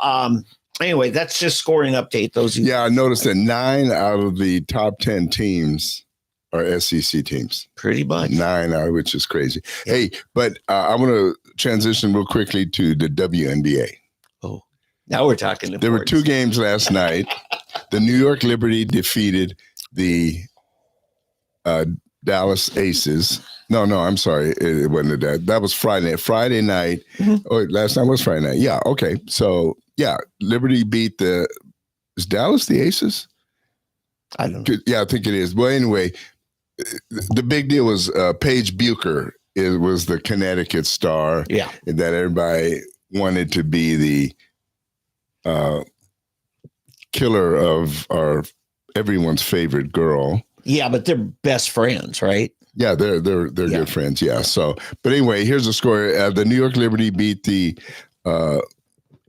anyway, that's just scoring update. I noticed that 9 out of the top 10 teams are SEC teams. Pretty much. 9 out, which is crazy. Yeah. Hey, but I want to transition real quickly to the WNBA. Oh, now we're talking. There were 2 games last night. The New York Liberty defeated the Dallas Aces. No, I'm sorry. It wasn't that. That was Friday. Friday night. Oh, last night was Friday night. Yeah. Okay. So, Liberty beat is Dallas the Aces? I don't know. Yeah, I think it is. Well, anyway, the big deal was Paige Bucher. It was the Connecticut star. Yeah. That everybody wanted to be the killer of everyone's favorite girl. Yeah, but they're best friends, right? Yeah, they're good friends. Yeah. So, but anyway, here's the score. The New York Liberty beat the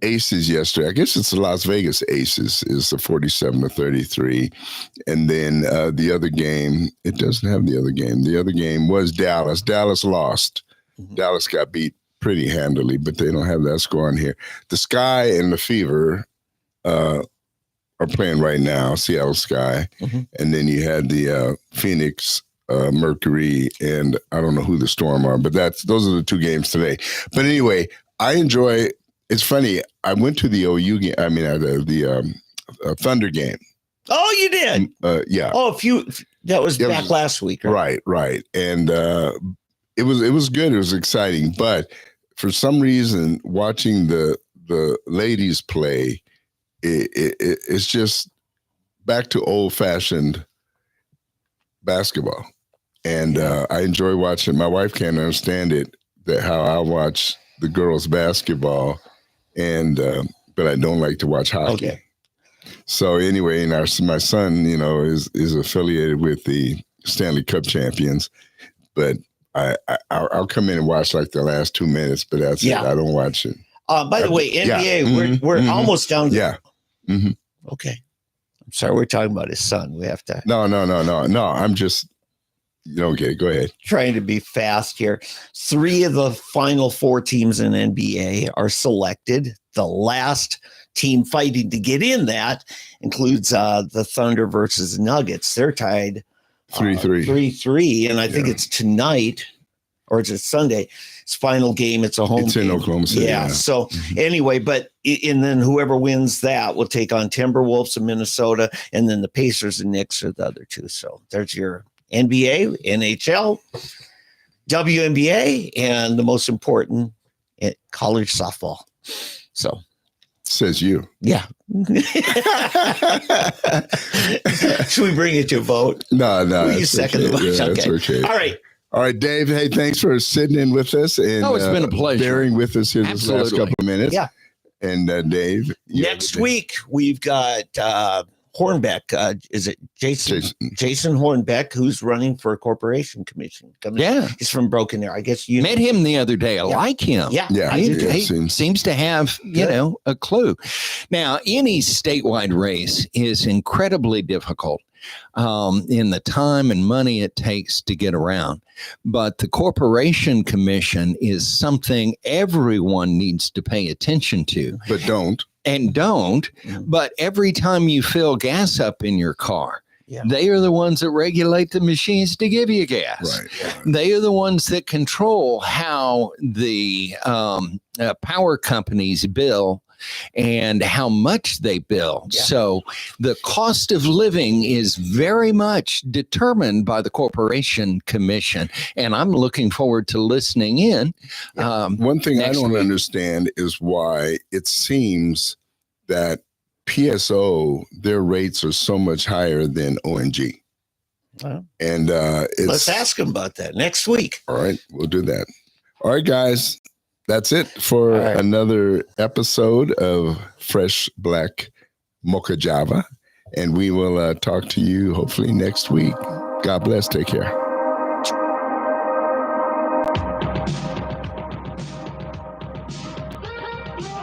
Aces yesterday. I guess it's the Las Vegas Aces. Is the 47-33, and then the other game. It doesn't have the other game. The other game was Dallas. Dallas lost. Dallas got beat pretty handily, but they don't have that score on here. The Sky and the Fever are playing right now. Seattle Sky, and then you had the Phoenix Mercury, and I don't know who the Storm are, but those are the 2 games today. But anyway, I enjoy. It's funny. I went to the OU game. I mean, the Thunder game. Oh, you did? Yeah. Oh, that was back last week. Right. And it was good. It was exciting. But for some reason, watching the ladies play, it's just back to old fashioned basketball. And I enjoy watching. My wife can't understand it, how I watch the girls basketball. And but I don't like to watch hockey. Okay. So anyway, and my son, is affiliated with the Stanley Cup champions, but I'll come in and watch like the last 2 minutes, but that's it. I don't watch it. By the way, NBA, we're almost down. Okay. I'm sorry, we're talking about his son. We have to. No. I'm just. Okay, go ahead. Trying to be fast here. 3 of the final 4 teams in NBA are selected. The last team fighting to get in that includes the Thunder versus Nuggets. They're tied 3-3. 3-3, and I think it's tonight, or it's Sunday. It's final game. It's a home. It's game. in Oklahoma City. Yeah. So anyway, and then whoever wins that will take on Timberwolves in Minnesota, and then the Pacers and Knicks are the other 2. So there's your NBA, NHL, WNBA, and the most important, college softball. So, says you. Yeah. Should we bring it to a vote? No. You second the motion. Yeah, okay. Okay. All right, Dave. Hey, thanks for sitting in with us and it's been a pleasure bearing with us here this last couple of minutes. Yeah. And Dave, next week we've got Hornbeck. Is it Jason Hornbeck, who's running for a corporation commission? He's from Broken Arrow. I guess you met him the other day. I like him. Yeah, he seems to have a clue. Now, any statewide race is incredibly difficult in the time and money it takes to get around. But the Corporation Commission is something everyone needs to pay attention to. But don't. But every time you fill gas up in your car, they are the ones that regulate the machines to give you gas. Right. They are the ones that control how the power companies bill and how much they bill. So the cost of living is very much determined by the Corporation Commission. And I'm looking forward to listening in. One thing I don't understand is why it seems that PSO, their rates are so much higher than ONG. And let's ask them about that next week. All right, we'll do that. All right, guys. That's it for another episode of Fresh Black Mocha Java. And we will talk to you hopefully next week. God bless. Take care.